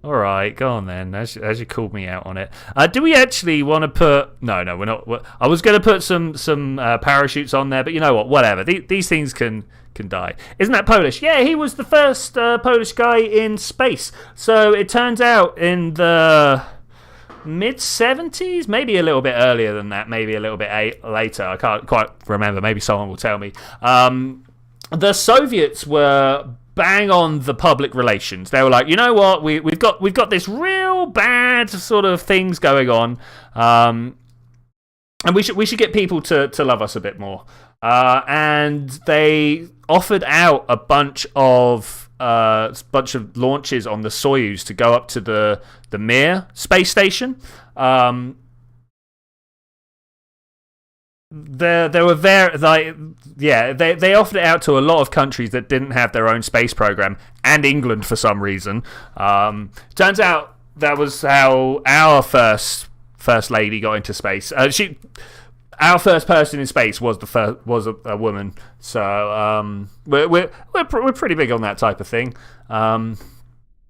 All right, go on then. As you called me out on it. Do we actually want to put? No, we're not. I was going to put some parachutes on there, but you know what? Whatever. These things can die. Isn't that Polish? Yeah, he was the first Polish guy in space. So it turns out in the mid-70s, maybe a little bit earlier than that, maybe a little bit later. I can't quite remember. Maybe someone will tell me. The Soviets were bang on the public relations. They were like, you know what, we've got this real bad sort of things going on, and we should get people to love us a bit more. And they offered out a bunch of launches on the Soyuz to go up to the Mir space station. They were very they offered it out to a lot of countries that didn't have their own space program, and England for some reason. Turns out that was how our first lady got into space. Our first person in space was a woman. So we're pretty big on that type of thing.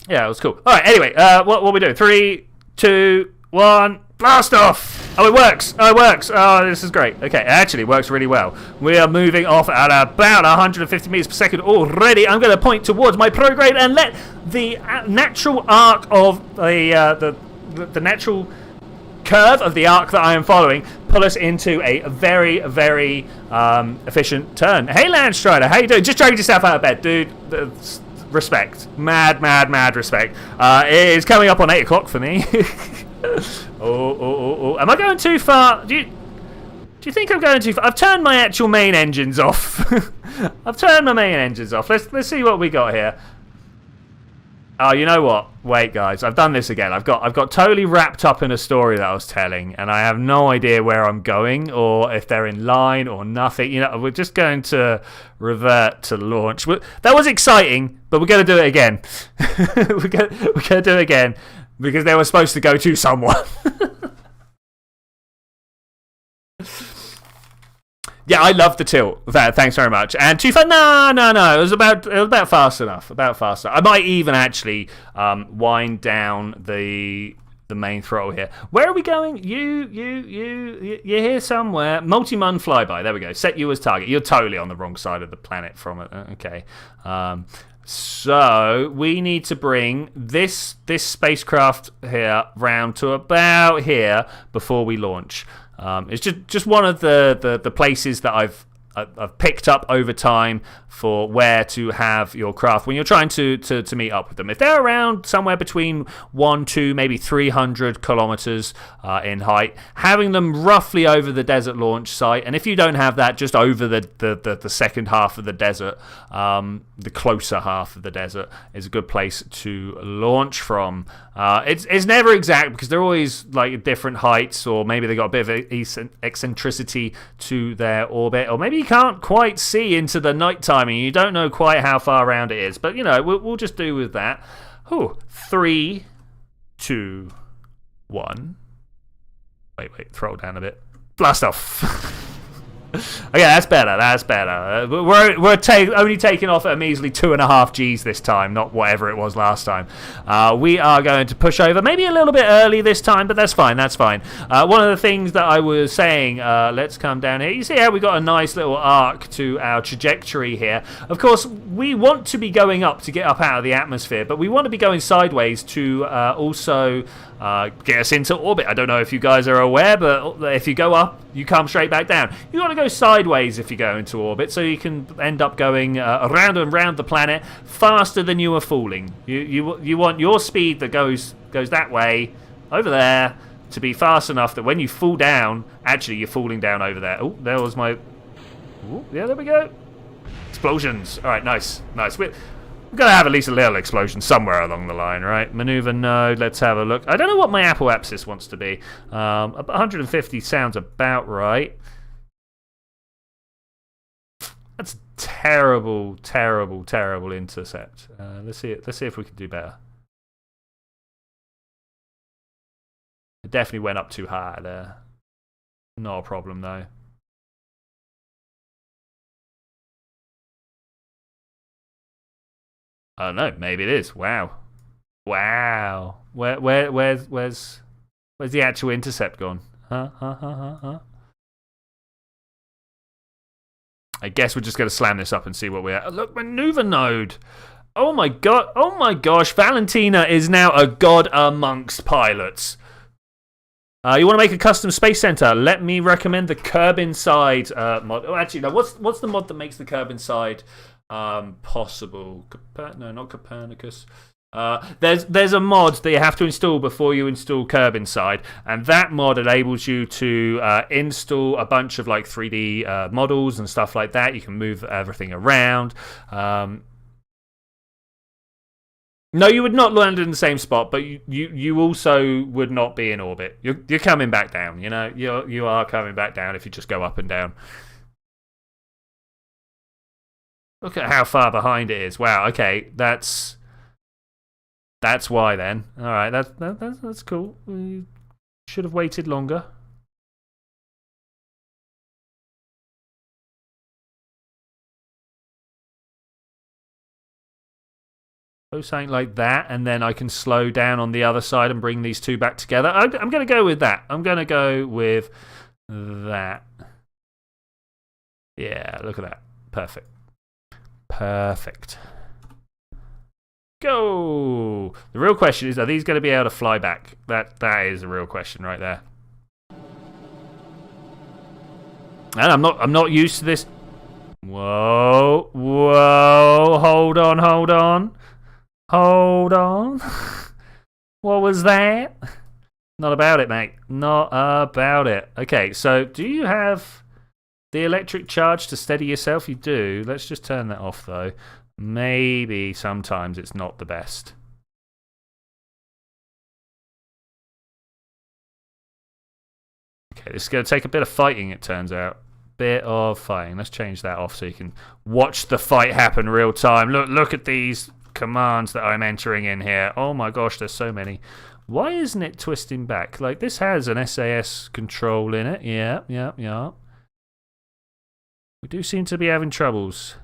Yeah, it was cool. All right, anyway, what are we doing? 3, 2, 1, blast off! Oh, it works. Oh, it works. Oh, this is great. Okay, it actually works really well. We are moving off at about 150 meters per second already. I'm going to point towards my prograde and let the natural arc of the natural curve of the arc that I am following pull us into a very, very efficient turn. Hey, Landstrider, how you doing? Just dragged yourself out of bed, dude. Respect. Mad respect. It is coming up on 8 o'clock for me. Oh. Am I going too far? Do you think I'm going too far? I've turned my actual main engines off. I've turned my main engines off. Let's see what we got here. Oh, you know what? Wait, guys, I've done this again. I've got totally wrapped up in a story that I was telling, and I have no idea where I'm going or if they're in line or nothing. You know, we're just going to revert to launch. That was exciting, but we're going to do it again. we're going to do it again because they were supposed to go to someone. Yeah, I love the tilt. Thanks very much. And too far? No. It was about fast enough. About fast enough. I might even actually wind down the main throttle here. Where are we going? You're here somewhere. Multi-mun flyby. There we go. Set you as target. You're totally on the wrong side of the planet from it. Okay. So we need to bring this spacecraft here round to about here before we launch. It's just one of the places that I've picked up over time for where to have your craft when you're trying to meet up with them. If they're around somewhere between 1, 2, maybe 300 kilometers in height, having them roughly over the desert launch site, and if you don't have that, just over the second half of the desert, the closer half of the desert is a good place to launch from. It's never exact because they're always like different heights, or maybe they got a bit of eccentricity to their orbit, or maybe you can't quite see into the nighttime and you don't know quite how far around it is. But you know, we'll just do with that. 3, 2, 1. Wait, throttle down a bit. Blast off. Okay, that's better. We're only taking off at a measly 2.5 Gs this time, not whatever it was last time. We are going to push over, maybe a little bit early this time, but that's fine. One of the things that I was saying, let's come down here. You see how we got a nice little arc to our trajectory here. Of course, we want to be going up to get up out of the atmosphere, but we want to be going sideways to also get us into orbit. I don't know if you guys are aware, but if you go up, you come straight back down. You want to go sideways if you go into orbit, so you can end up going around and around the planet faster than you were falling. You want your speed that goes that way over there to be fast enough that when you fall down, actually you're falling down over there. Oh, there was my. Ooh, yeah, there we go. Explosions. All right, nice. We've got to have at least a little explosion somewhere along the line, right? Maneuver node, let's have a look. I don't know what my apoapsis wants to be. 150 sounds about right. That's terrible intercept. Let's see if we can do better. It definitely went up too high there. Not a problem, though. I don't know. Maybe it is. Wow. Where's the actual intercept gone? Huh? I guess we're just going to slam this up and see what we're at. Look, maneuver node. Oh my gosh. Valentina is now a god amongst pilots. You want to make a custom space center? Let me recommend the Curb Inside mod. Oh, actually, no. What's the mod that makes the Curb Inside possible? No, not Copernicus. There's a mod that you have to install before you install Curb Inside, and that mod enables you to install a bunch of like 3D models and stuff like that. You can move everything around. No, you would not land in the same spot, but you also would not be in orbit. You're coming back down. You know, you are coming back down if you just go up and down. Look at how far behind it is. Wow. Okay, that's why then. All right, that's cool. We should have waited longer. something like that, and then I can slow down on the other side and bring these two back together. I'm going to go with that. I'm going to go with that. Yeah, look at that. Perfect. Perfect. Go! The real question is, are these going to be able to fly back? That is the real question right there. And I'm not used to this. Whoa, whoa, hold on. What was that? Not about it, mate. Not about it. Okay, so do you have the electric charge to steady yourself? You do. Let's just turn that off, though. Maybe sometimes it's not the best. Okay, this is going to take a bit of fighting, it turns out. Bit of fighting. Let's change that off so you can watch the fight happen real time. Look at these commands that I'm entering in here. Oh my gosh, there's so many. Why isn't it twisting back? Like, this has an SAS control in it. Yeah. We do seem to be having troubles.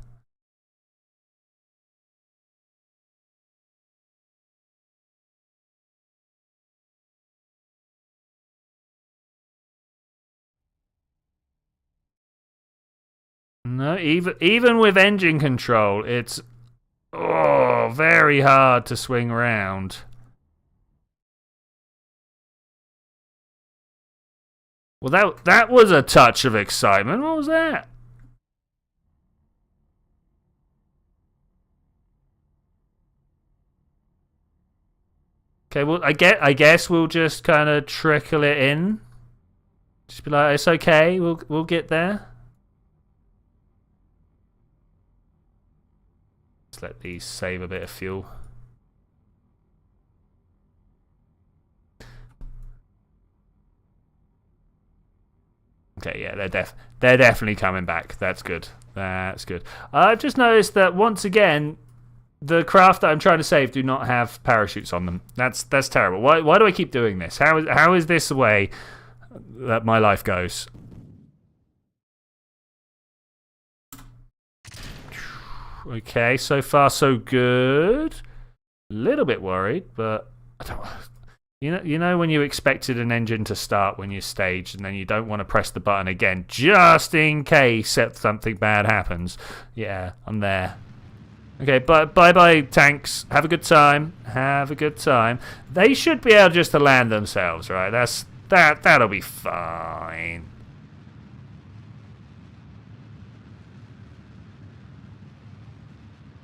No, even with engine control, it's very hard to swing around. Well, that was a touch of excitement. What was that? Okay, well, I guess we'll just kind of trickle it in. Just be like, it's okay. We'll get there. Let's let these save a bit of fuel. Okay, yeah, they're definitely coming back. That's good. That's good. I've just noticed that once again, the craft that I'm trying to save do not have parachutes on them. That's terrible. Why do I keep doing this? How is this the way that my life goes? Okay, so far so good. A little bit worried, but I don't. You know when you expected an engine to start when you staged, and then you don't want to press the button again just in case something bad happens. Yeah, I'm there. Okay, bye tanks. Have a good time. Have a good time. They should be able just to land themselves, right? That'll be fine.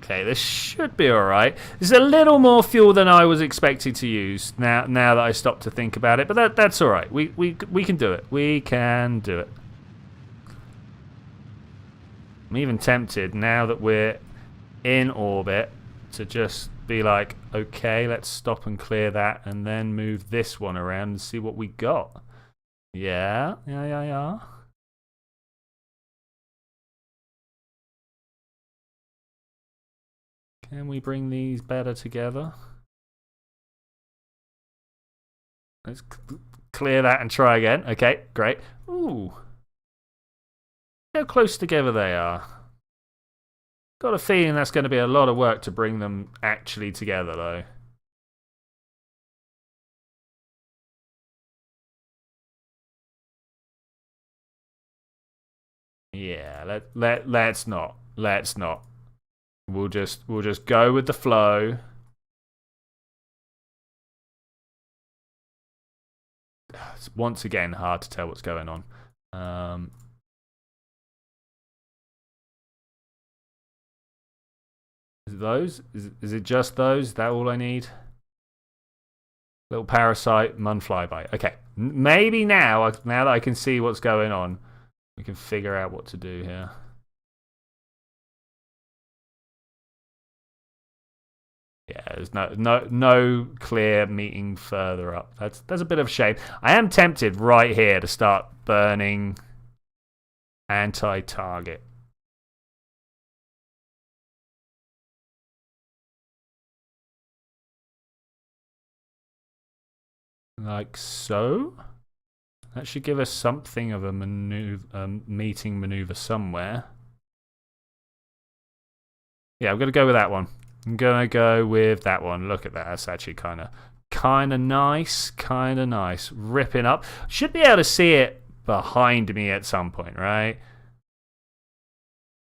Okay, this should be alright. There's a little more fuel than I was expecting to use now that I stopped to think about it, but that's alright. We can do it. We can do it. I'm even tempted now that we're in orbit to just be like, okay, let's stop and clear that and then move this one around and see what we got. Yeah. Can we bring these better together? Let's clear that and try again. Okay, great. Ooh. How close together they are. Got a feeling that's going to be a lot of work to bring them actually together, though. Yeah, let's not. Let's not. We'll just go with the flow. It's once again hard to tell what's going on. Is it those? Is it just those? Is that all I need? Little parasite, mun flyby. Okay, maybe now that I can see what's going on, we can figure out what to do here. Yeah, there's no clear meeting further up. That's a bit of a shame. I am tempted right here to start burning anti-target. Like so. That should give us something of a meeting maneuver somewhere. Yeah, I'm going to go with that one. I'm gonna go with that one. Look at that. That's actually kind of nice. Kind of nice. Ripping up. Should be able to see it behind me at some point, right?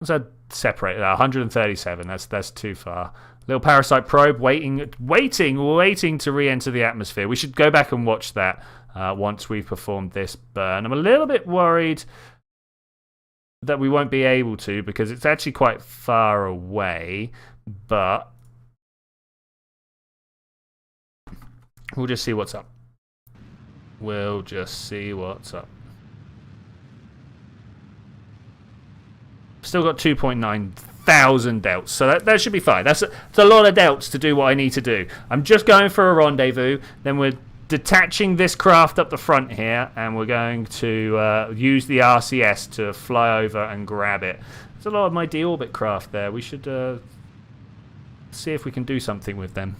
So separate that. 137. That's too far. Little parasite probe waiting to re-enter the atmosphere. We should go back and watch that once we've performed this burn. I'm a little bit worried that we won't be able to because it's actually quite far away, but we'll just see what's up. We'll just see what's up. Still got 2.9 thousand delts, so that should be fine. That's a lot of delts to do what I need to do. I'm just going for a rendezvous, then we're detaching this craft up the front here, and we're going to use the RCS to fly over and grab it. There's a lot of my deorbit craft there. We should see if we can do something with them.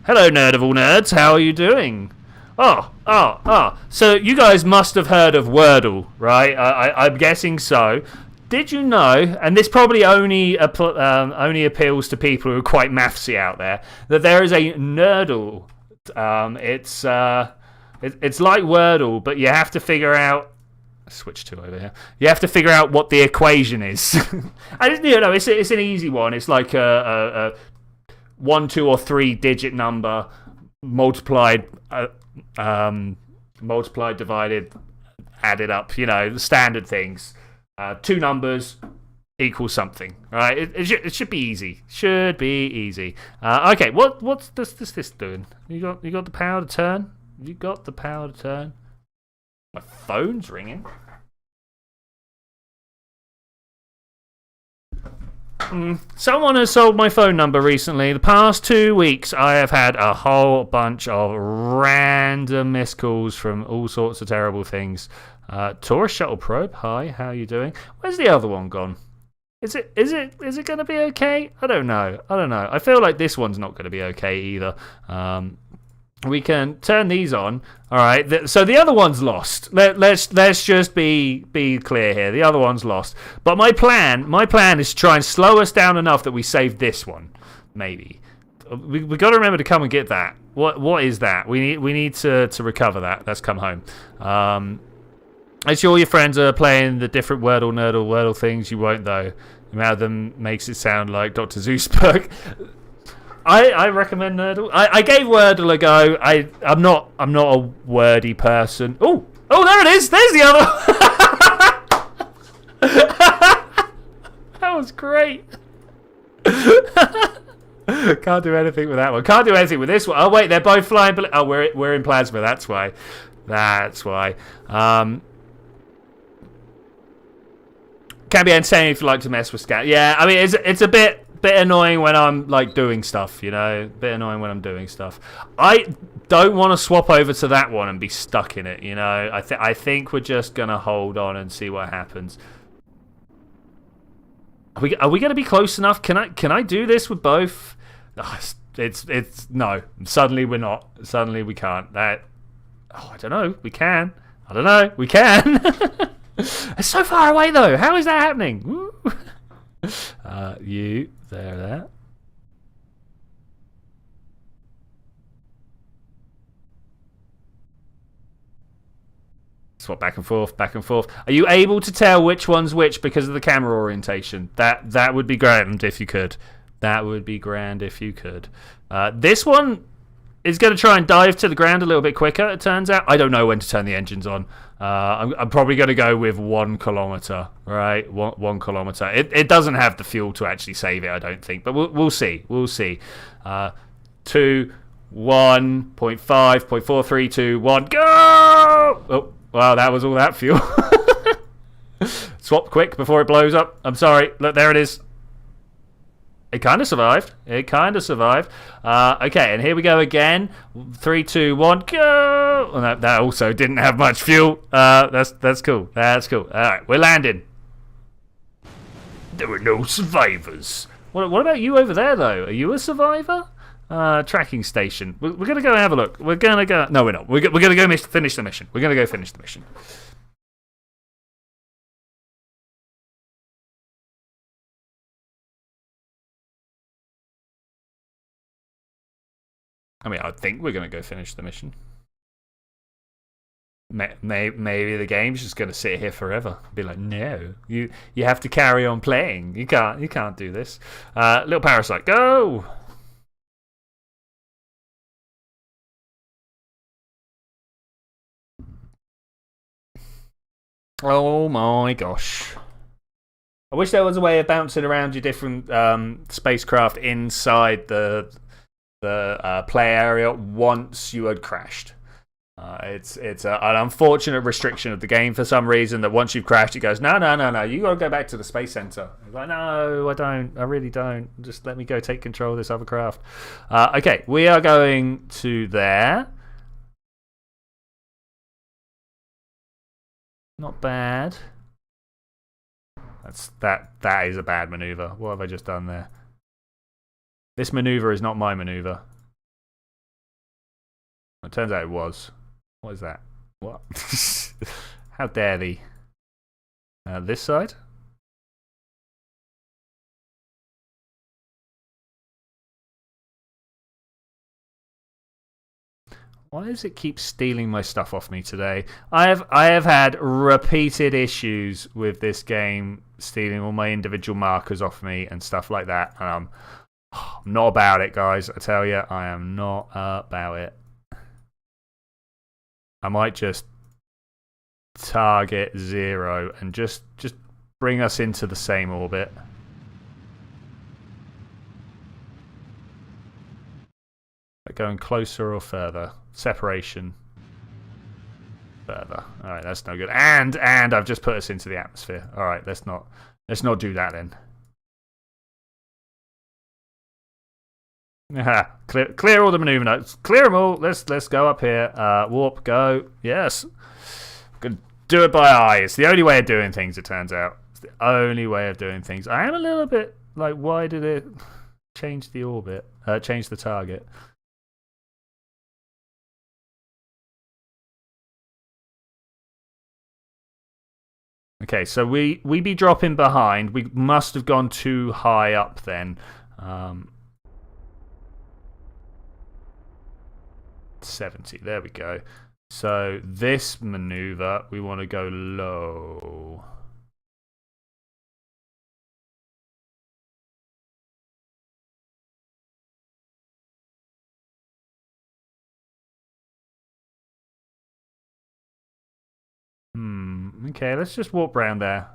Hello, nerd of all nerds. How are you doing? Oh. So you guys must have heard of Wordle, right? I'm guessing so. Did you know, and this probably only appeals to people who are quite mathsy out there, that there is a Nerdle. It's like Wordle, but you have to figure out. Switch to over here. You have to figure out what the equation is. It's an easy one. It's like a 1, 2, or 3 digit number multiplied, divided, added up. You know, the standard things. 2 numbers equals something, right? It should be easy. Should be easy. Okay, what's this doing? You got the power to turn? You got the power to turn? My phone's ringing. Someone has sold my phone number recently. The past 2 weeks, I have had a whole bunch of random missed calls from all sorts of terrible things. Taurus Shuttle Probe, hi, how are you doing? Where's the other one gone? Is it going to be okay? I don't know. I feel like this one's not going to be okay either. We can turn these on. All right. So the other one's lost. Let's just be clear here. The other one's lost. But my plan is to try and slow us down enough that we save this one. Maybe. We got to remember to come and get that. What is that? We need to recover that. Let's come home. I'm sure your friends are playing the different Wordle things. You won't, though. The amount of them makes it sound like Dr. Zeusberg. I recommend Nerdle. I gave Wordle a go. I'm not a wordy person. Oh, there it is. There's the other. That was great. Can't do anything with that one. Can't do anything with this one. Oh wait, they're both flying. Oh, we're in plasma. That's why. Can be entertaining if you like to mess with scat. Yeah, I mean it's a bit annoying when I'm like doing stuff, you know. A bit annoying when I'm doing stuff. I don't want to swap over to that one and be stuck in it, you know. I think we're just gonna hold on and see what happens. Are we going to be close enough? Can I do this with both? Oh, it's no. Suddenly we're not. Suddenly we can't. I don't know. We can. I don't know. We can. It's so far away though. How is that happening? You there. Swap back and forth. Are you able to tell which one's which because of the camera orientation? That would be grand if you could. This one is going to try and dive to the ground a little bit quicker, it turns out. I don't know when to turn the engines on. I'm probably going to go with 1 kilometer, right? 1 kilometer. It doesn't have the fuel to actually save it, I don't think, but we'll see. 2, 1, 0.5, 0.4, 3, 2, 1, go! Oh, wow, that was all that fuel. Swap quick before it blows up. I'm sorry. Look, there it is. It kind of survived. Okay, and here we go again. 3, 2, 1, go! And that also didn't have much fuel. That's cool. All right, we're landing. There were no survivors. What about you over there, though? Are you a survivor? Tracking station. We're going to go have a look. We're going to go... No, we're not. We're going to go finish the mission. I mean, I think we're going to go finish the mission. Maybe the game's just going to sit here forever. Be like, no, you have to carry on playing. You can't do this. Little parasite, go! Oh my gosh. I wish there was a way of bouncing around your different spacecraft inside the play area once you had crashed. It's an unfortunate restriction of the game for some reason that once you've crashed, it goes, no, you got to go back to the space center. It's like, no, I don't. I really don't. Just let me go take control of this other craft. Okay, we are going to there. Not bad. That is a bad maneuver. What have I just done there? This maneuver is not my maneuver. It turns out it was. What is that? What? How dare thee? This side? Why does it keep stealing my stuff off me today? I have had repeated issues with this game stealing all my individual markers off me and stuff like that. And I'm not about it, guys. I tell you, I am not about it. I might just target 0 and just bring us into the same orbit. Going closer or further? Separation. Further. All right, that's no good. And I've just put us into the atmosphere. All right, let's not do that then. Clear all the maneuver notes. Clear them all. Let's go up here. Warp. Go. Yes. I'm gonna do it by eye. It's the only way of doing things. It turns out. It's the only way of doing things. I am a little bit like, why did it change the orbit? Change the target. Okay, so we be dropping behind. We must have gone too high up then. 70. There we go. So this maneuver, we want to go low. Okay, let's just warp round there.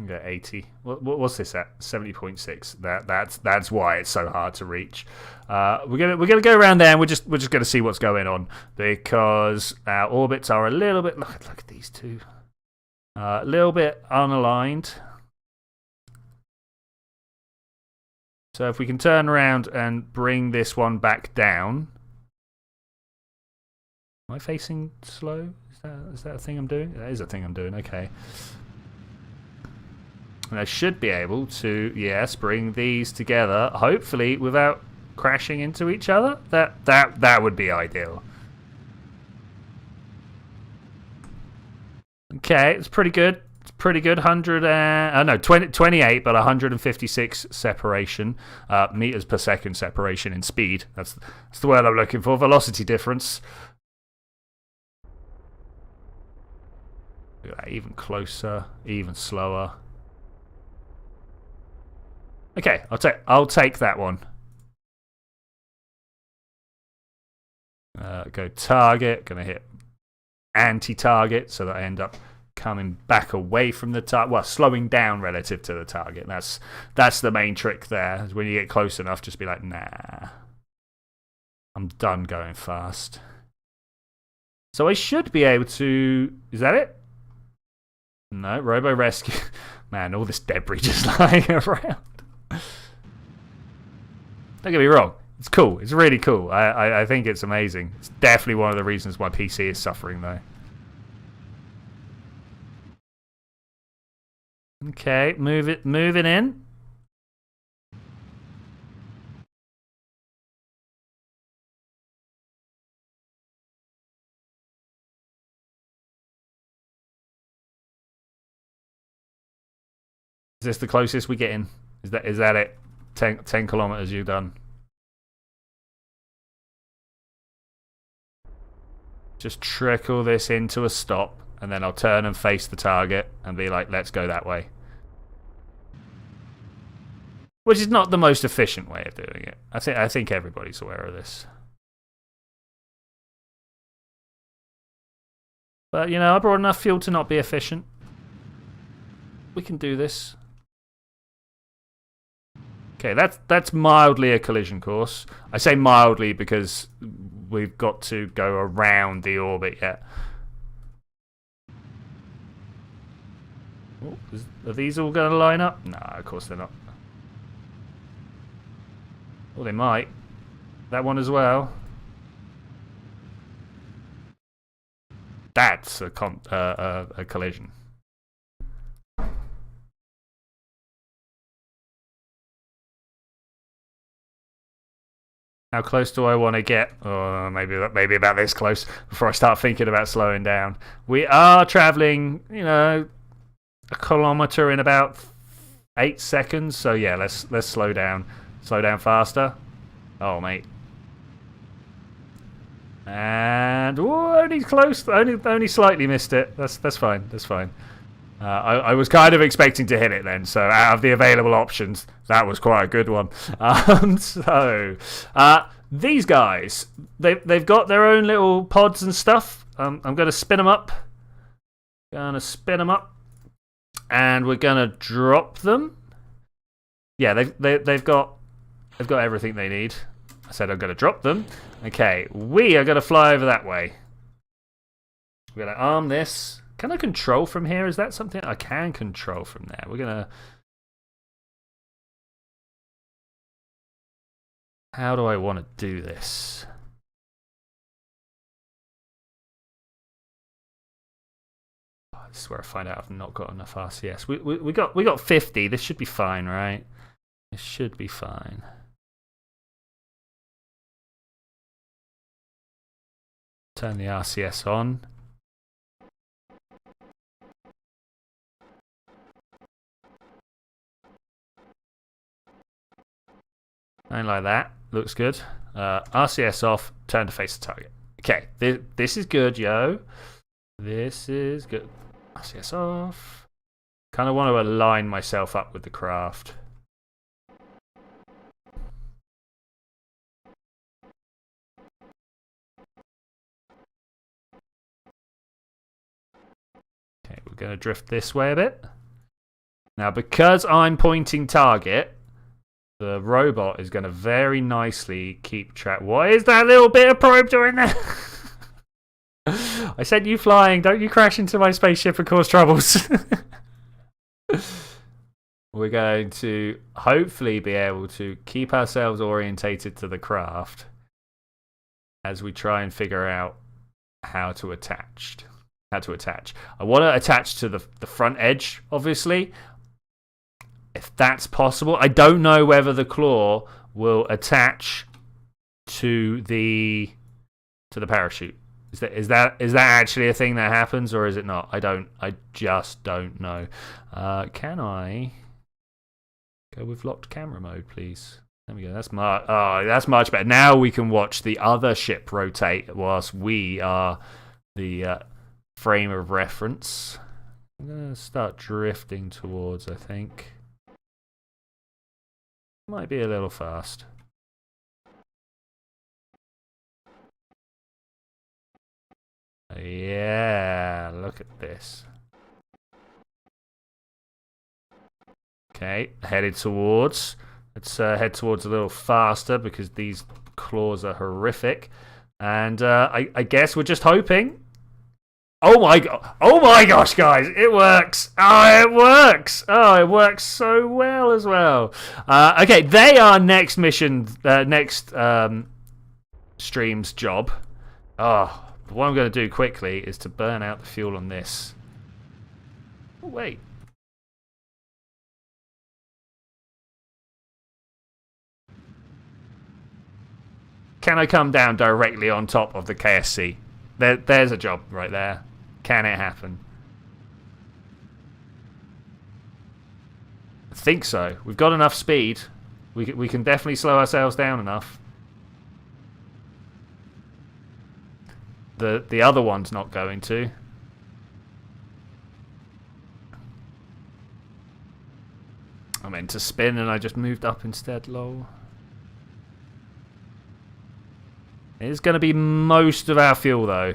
Okay, 80. What's this at? 70.6. That's why it's so hard to reach. We're gonna go around there, and we're just gonna see what's going on because our orbits are a little bit. Look at these two. A little bit unaligned. So if we can turn around and bring this one back down. Am I facing slow? Is that a thing I'm doing? That is a thing I'm doing. Okay. And I should be able to, yes, bring these together, hopefully without crashing into each other. That would be ideal. Okay, it's pretty good. It's pretty good. 28, but 156 separation, meters per second separation in speed. That's the word I'm looking for. Velocity difference. Look at that, even closer, even slower. Okay, I'll take that one. Go target. Gonna hit anti-target so that I end up coming back away from the target. Well, slowing down relative to the target. That's the main trick there. Is when you get close enough, just be like, nah, I'm done going fast. So I should be able to. Is that it? No, Robo Rescue. Man, all this debris just lying around. Don't get me wrong. It's cool. It's really cool. I think it's amazing. It's definitely one of the reasons why PC is suffering, though. Okay, moving in. Is this the closest we get in? Is that it? 10 kilometers you've done. Just trickle this into a stop, and then I'll turn and face the target and be like, let's go that way. Which is not the most efficient way of doing it. I think everybody's aware of this. But, you know, I brought enough fuel to not be efficient. We can do this. Okay, that's mildly a collision course. I say mildly because we've got to go around the orbit yet. Oh, are these all going to line up? No, of course they're not. Well, they might. That one as well. That's a collision. How close do I want to get? Oh, maybe about this close before I start thinking about slowing down. We are traveling, you know, a kilometer in about 8 seconds. So yeah, let's slow down. Slow down faster. Oh, mate. And only close. Only slightly missed it. That's fine. That's fine. I was kind of expecting to hit it then. So out of the available options, that was quite a good one. These guys, they've got their own little pods and stuff. I'm going to spin them up. And we're going to drop them. Yeah, they've got everything they need. I said I'm going to drop them. Okay, we are going to fly over that way. We're going to arm this. Can I control from here? Is that something I can control from there? We're going to... How do I want to do this? Oh, this is where I find out I've not got enough RCS. We got 50. This should be fine, right? This should be fine. Turn the RCS on. Something like that. Looks good. RCS off. Turn to face the target. Okay. This is good, yo. This is good. RCS off. Kind of want to align myself up with the craft. Okay, we're going to drift this way a bit. Now, because I'm pointing target, the robot is going to very nicely keep track. What is that little bit of probe doing there? I said you flying. Don't you crash into my spaceship and cause troubles. We're going to hopefully be able to keep ourselves orientated to the craft as we try and figure out how to attach. I want to attach to the front edge, obviously. If that's possible. I don't know whether the claw will attach to the parachute. Is that actually a thing that happens, or is it not? I just don't know. Can I go with locked camera mode, please? There we go. That's much better. Now we can watch the other ship rotate whilst we are the frame of reference. I'm gonna start drifting towards, I think. Might be a little fast. Yeah, look at this. Okay, headed towards. Let's head towards a little faster because these claws are horrific. And I guess we're just hoping. Oh my gosh, guys, it works. Oh, it works. Oh, it works so well as well. Okay, they are next mission, next stream's job. Oh, but what I'm going to do quickly is to burn out the fuel on this. Oh, wait. Can I come down directly on top of the KSC? There's a job right there. Can it happen? I think so. We've got enough speed. We can definitely slow ourselves down enough. The other one's not going to. I meant to spin and I just moved up instead, lol. It's going to be most of our fuel though.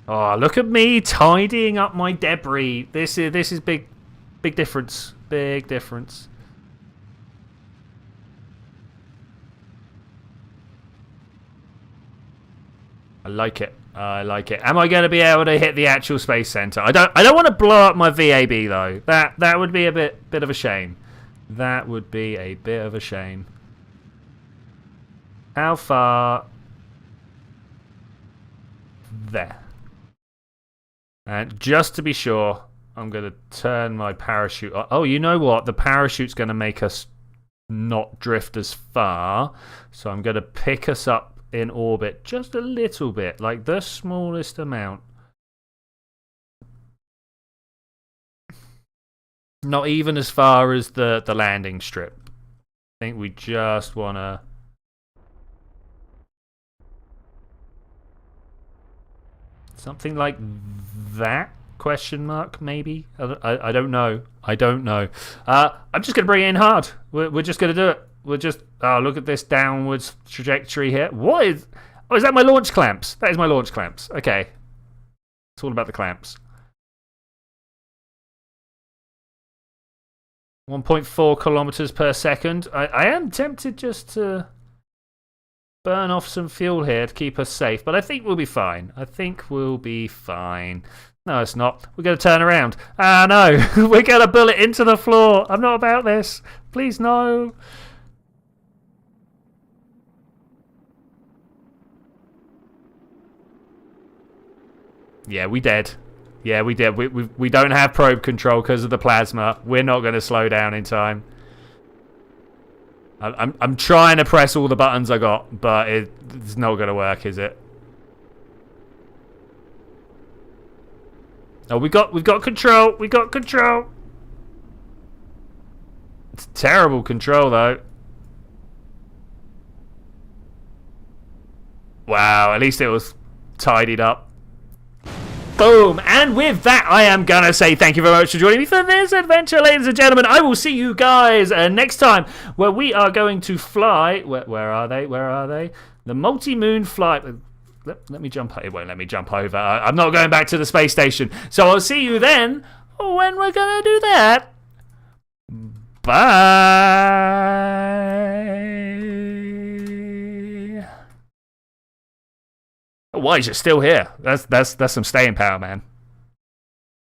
Oh, look at me tidying up my debris. This is big difference. Big difference. I like it. I like it. Am I going to be able to hit the actual space center? I don't want to blow up my VAB though. That would be a bit of a shame. That would be a bit of a shame. How far? There. And just to be sure, I'm going to turn my parachute. Oh, you know what? The parachute's going to make us not drift as far. So I'm going to pick us up in orbit just a little bit, like the smallest amount. Not even as far as the landing strip. I think we just want to... something like that? Question mark, maybe? I don't know. I don't know. I'm just going to bring it in hard. We're just going to do it. We're just... oh, look at this downwards trajectory here. What is... oh, is that my launch clamps? That is my launch clamps. Okay. It's all about the clamps. 1.4 kilometers per second. I am tempted just to burn off some fuel here to keep us safe, but I think we'll be fine. I think we'll be fine. No, it's not. We're going to turn around. Ah, no. We're going to bullet into the floor. I'm not about this. Please, no. Yeah, we dead. Yeah, we did. We don't have probe control because of the plasma. We're not going to slow down in time. I'm trying to press all the buttons I got, but it's not going to work, is it? Oh, we've got control. We got control. It's terrible control though. Wow, at least it was tidied up. Boom! And with that, I am going to say thank you very much for joining me for this adventure, ladies and gentlemen. I will see you guys next time, where we are going to fly... Where are they? Where are they? The multi-moon flight... Let me jump... it won't let me jump over. I'm not going back to the space station. So I'll see you then when we're going to do that. Bye! Why is it still here? That's some staying power, man.